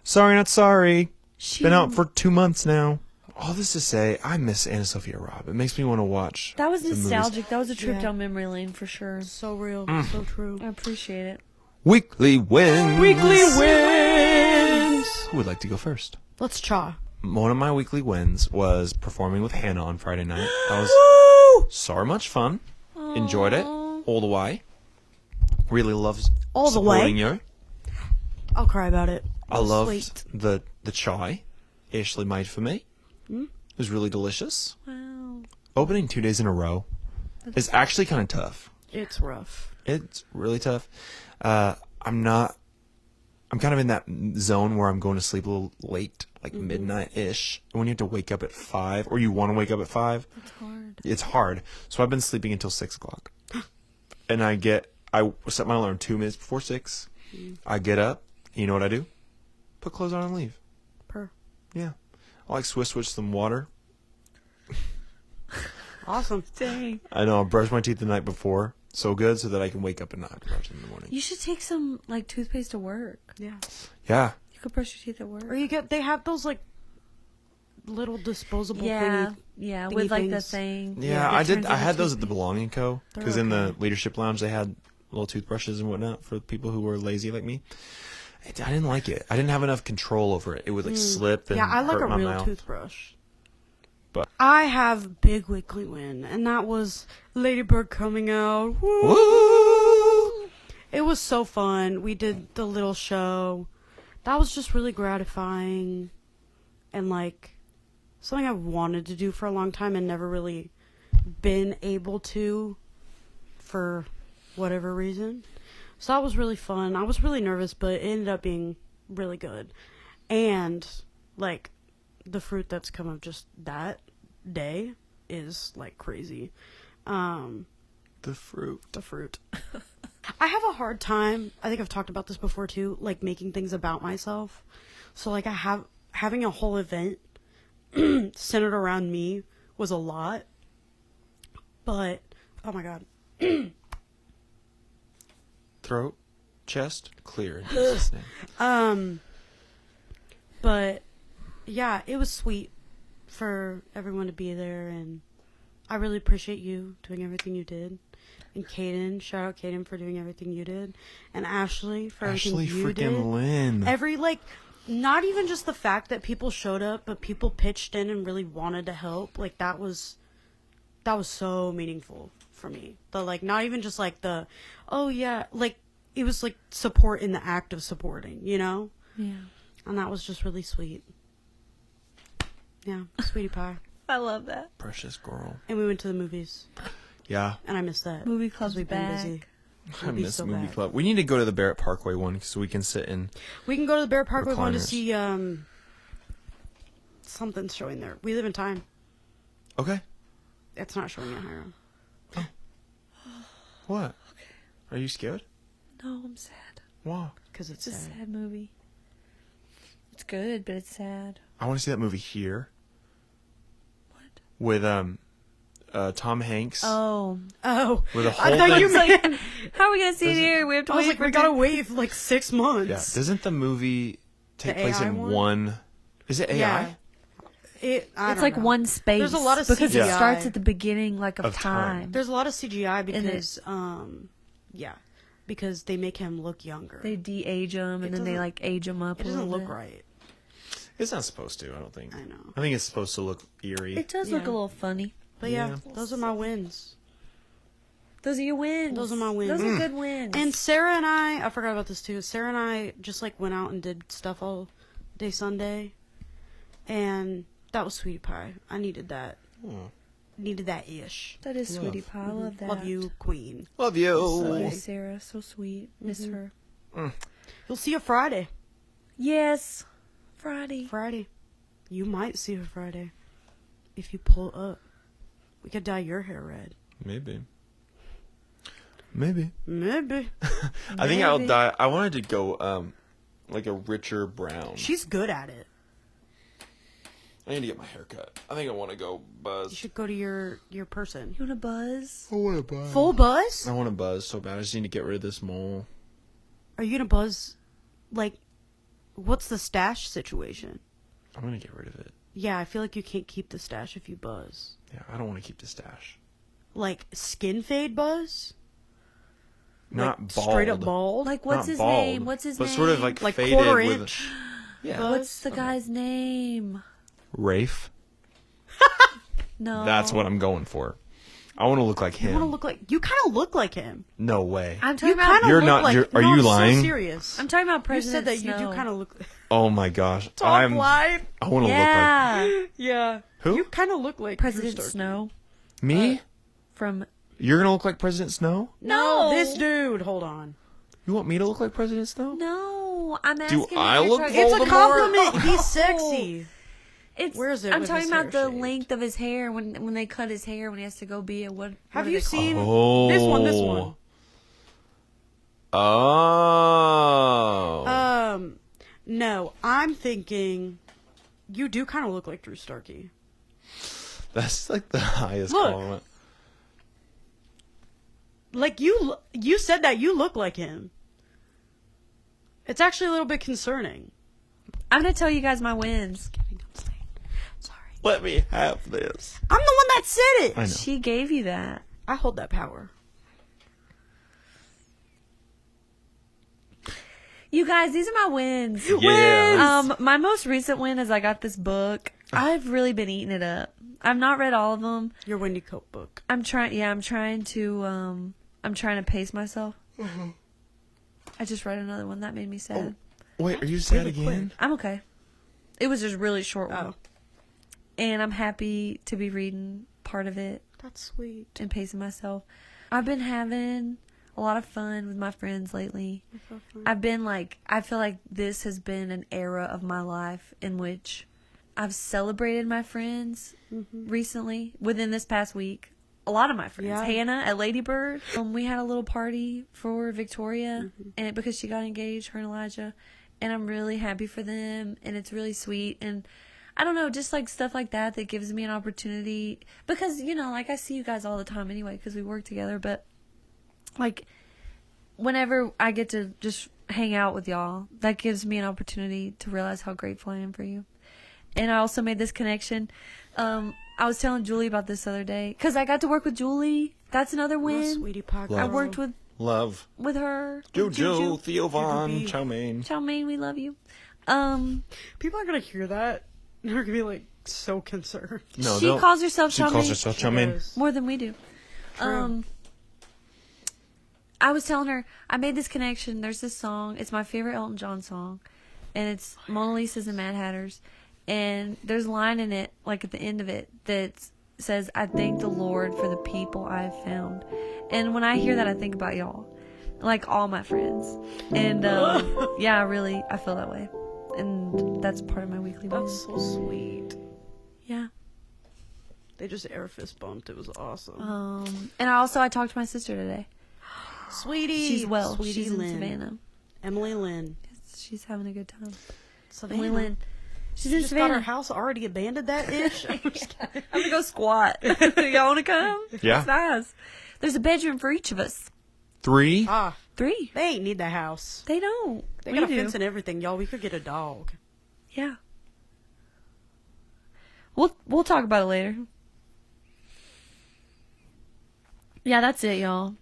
Sorry, not sorry. She Been out for 2 months now. All this to say, I miss Anna Sophia Robb. It makes me want to watch. That was the movies. nostalgic. That was a trip Yeah. down memory lane for sure. So real. Mm. So true. I appreciate it. Weekly wins. Weekly wins. Who would like to go first? Let's chaw. One of my weekly wins was performing with Hannah on Friday night. That was so much fun. Enjoyed it all the way. Really loves All the supporting way? you. I'll cry about it. I loved Sweet. the chai Ashley made for me. It was really delicious. Wow. Opening 2 days in a row is actually kind of tough. It's rough. It's really tough. I'm kind of in that zone where I'm going to sleep a little late, like midnight-ish. When you have to wake up at 5, or you want to wake up at 5, It's hard. it's hard. So I've been sleeping until 6 o'clock. And I set my alarm 2 minutes before 6. I get up. You know what I do? Put clothes on and leave. Per. Yeah. I like switch some water. Awesome. Dang. I know. I brush my teeth the night before. So good so that I can wake up and not have to brush them in the morning. You should take some like toothpaste to work. Yeah. Yeah. You could brush your teeth at work. Or they have those like little disposable Yeah, thingy. yeah, thingy with like the things. thing. Yeah, that turns I had into those at the Belonging Co. They're Because in the okay. leadership lounge they had little toothbrushes and whatnot for people who were lazy like me. I didn't like it. I didn't have enough control over it. It would like slip and Yeah, I like hurt a my real mouth. toothbrush. But I have big weekly win, and that was Ladybird coming out. Woo! woo! It was so fun. We did the little show. That was just really gratifying, and like something I've wanted to do for a long time and never really been able to for whatever reason. So that was really fun. I was really nervous, but it ended up being really good. And like the fruit that's come of just that day is like crazy. The fruit. The fruit. I have a hard time, I think I've talked about this before too, like making things about myself. So like having a whole event centered around me was a lot. But oh my god. Throat, chest, clear. In Jesus' name. But yeah, it was sweet for everyone to be there, and I really appreciate you doing everything you did. And Kaden, shout out Kaden for doing everything you did, and Ashley for Ashley everything you freaking did. Lynn. Every like, not even just the fact that people showed up, but people pitched in and really wanted to help. Like that was so meaningful for me. The like, not even just like the, oh yeah, like it was like support in the act of supporting, you know. Yeah. And that was just really sweet. Yeah, sweetie pie. I love that. Precious girl. And we went to the movies, Yeah. and I missed that. Movie 'cause club's we've been back. busy. I Would be miss so movie bad. club. We need to go to the Barrett Parkway one so we can sit in. We can go to the Barrett Parkway one to Recliners. see something's showing there. We live in time. Okay. It's not showing at Hiram. What? Are you scared? No, I'm sad. Why? Because it's It's a sad. sad movie. It's good, but it's sad. I want to see that movie here What? with Tom Hanks. Oh. Oh. With a I whole thought thing. you meant... How are we going to see it here? We have to I was wait like, for we gotta wait like 6 months. Yeah. Doesn't the movie take The place AI in one? one? Is it AI? Yeah. I It's don't like know. one space. There's a lot of because CGI. it starts at the beginning, like, of Of time. time. There's a lot of CGI it- because, yeah, because they make him look younger. They de-age him, It and then they, doesn't- like, age him up It a doesn't little look bit. right. It's not supposed to. I don't think. I know. I think it's supposed to look eerie. It does look a Yeah. little funny. But yeah, Yeah. those are my wins. Those are your wins. Those are my wins. Those are good wins. And Sarah and I forgot about this too. Sarah and I just like went out and did stuff all day Sunday. And that was sweetie pie. I needed that. Oh. Needed that ish. that is sweetie pie. I love that. Love you, queen. Love you. Oh, Sarah, so sweet. Miss her. You'll see her Friday. Yes. Friday. Friday. You might see her Friday. If you pull up. We could dye your hair red. Maybe. Maybe. Maybe. I think I'll Maybe. die. I wanted to go like a richer brown. She's good at it. I need to get my hair cut. I think I want to go You buzz. should go to your person. You want a buzz? I want to buzz. Full buzz? I want to buzz so bad. I just need to get rid of this mole. Are you gonna buzz? Like, what's the stash situation? I'm gonna get rid of it. Yeah, I feel like you can't keep the stash if you buzz. Yeah, I don't want to keep the stash. Like skin fade buzz? Not like, bald. Straight up bald? Like, what's Not his bald, name? What's his but name? sort of like faded quarter with. inch? Yeah. buzz? What's the guy's name? Rafe. No. That's what I'm going for. I want to look like You him. want to look like you kind of look like him. No way. I'm You talking kind about. of You're look not- like. you're- are no, you I'm lying? So serious. I'm talking about You President said that you Snow. do kind of look. Oh my gosh. Top I'm. line. I want to Yeah. Yeah. Who? You kind of look like President Drew Starkey. Snow look like me. from. You're gonna look like President Snow. No, No. this dude. Hold on. You want me to look like President Snow? No, I'm asking. if I you're look trying- It's a Voldemort? compliment. He's sexy. It's, Where is it I'm with talking his about hair the shaved? length of his hair when they cut his hair when he has to go be a what? Have what are you they called? seen Oh. this one? This one. Oh. No, I'm thinking you do kind of look like Drew Starkey. That's like the highest Look. compliment. Like you said that you look like him. It's actually a little bit concerning. I'm gonna tell you guys my wins. Sorry. Let me have this. I'm the one that said it. I know. She gave you that. I hold that power. You guys, these are my wins. Yeah. My most recent win is I got this book. I've really been eating it up. I've not read all of them. Your Wendy Cope book. I'm trying to pace myself. I just read another one that made me sad. Wait, are you sad Really again? I'm okay. It was just really short one. Oh, And I'm happy to be reading part of it that's sweet. and pacing myself. I've been having a lot of fun with my friends lately. I feel like this has been an era of my life in which I've celebrated my friends recently, within this past week. A lot of my friends. Yeah. Hannah at Ladybird. We had a little party for Victoria and because she got engaged, her and Elijah. And I'm really happy for them. And it's really sweet. And I don't know, just like stuff like that gives me an opportunity. Because, like I see you guys all the time anyway because we work together. But like whenever I get to just hang out with y'all, that gives me an opportunity to realize how grateful I am for you. And I also made this connection. I was telling Julie about this the other day because I got to work with Julie. That's another Oh, win. sweetie pie. I girl. worked with Love. her. Jojo, Theo Von, B. Chow Mein. Chow Mein, we love you. People are gonna hear that. They're gonna be like so concerned. No, she don't. calls herself She Chow calls Mein herself Chow Mein. Yes. more than we do. I was telling her I made this connection. There's this song. It's my favorite Elton John song, and it's Mona Lisa's and Mad Hatters. And there's a line in it, like at the end of it, that says, "I thank the Lord for the people I have found." And when I hear that, I think about y'all, like all my friends. And yeah, I feel that way, and that's part of my weekly win. That's so sweet. Yeah. They just air fist bumped. It was awesome. And I talked to my sister today. Sweetie. She's well. Sweetie She's in Lynn. Savannah. Emily Lynn. She's having a good time. Savannah. Emily Lynn. She's She in just got her Savannah. house already abandoned that ish. I'm gonna go squat. Y'all wanna come? Yeah. It's nice. There's a bedroom for each of us. 3? Ah, 3. they ain't need that house. They don't. They We got a do. fence and everything, y'all. We could get a dog. Yeah. We'll talk about it later. Yeah, that's it, y'all.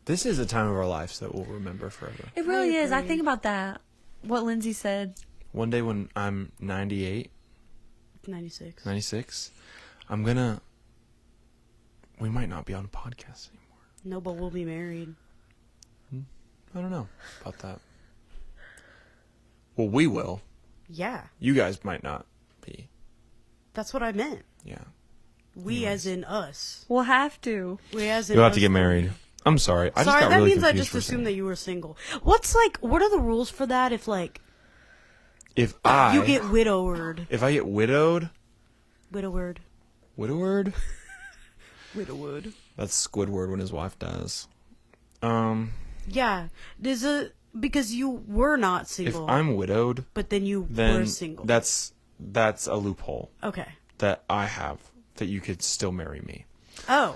This is a time of our lives that we'll remember forever. It really is. I agree. think about that. What Lindsay said. One day when I'm 98, 96. 96, we might not be on a podcast anymore. No, but we'll be married. I don't know about that. Well, we will. Yeah, You guys might not be. that's what I meant. Yeah. We as in us. We'll have to. We as in You'll have us to get three. married. I'm sorry. I just Sorry, got that really means I confused just for a assumed second. that you were single. What are the rules for that if, like, If you get widowed? If I get widowed? Widowed. Widowed? Widowed. That's Squidward when his wife dies. Yeah. Because you were not If single, I'm widowed, but then you then were single. that's a loophole Okay. that I have that you could still marry me. Oh.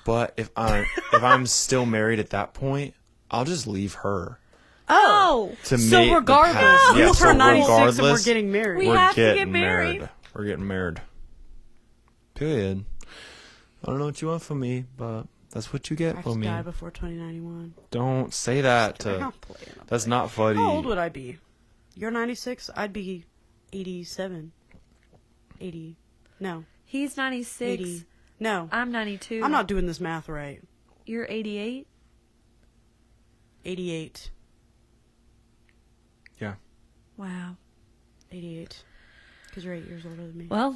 But if I'm still married at that point, I'll just leave her Oh, to So mate the regardless, past. you'll Yeah, so turn 96 and we're regardless, getting married. We we're have to get getting married. We're getting married. Period. I don't know what you want from me, but that's what you I get have from to me. die before 2091. Don't say that. I'm playing. That's not funny. How old would I be? You're 96. I'd be 87. 80. No. he's 96. 80. No. I'm 92. I'm not doing this math right. You're 88. 88. Yeah. Wow. 88. Because you're 8 years older than me. Well,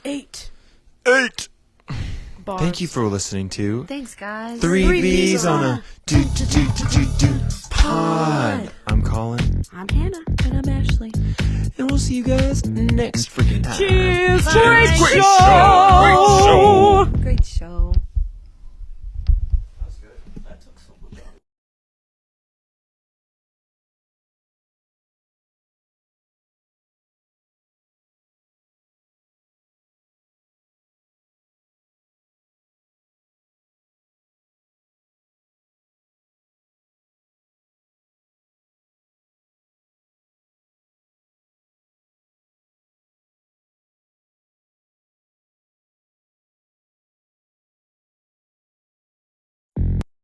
8. 8. Bars. Thank you for listening to thanks, guys. 3 B's on a do pod. I'm Colin, I'm Hannah. And I'm Ashley. and we'll see you guys next freaking time. Cheers. Bye. Great show.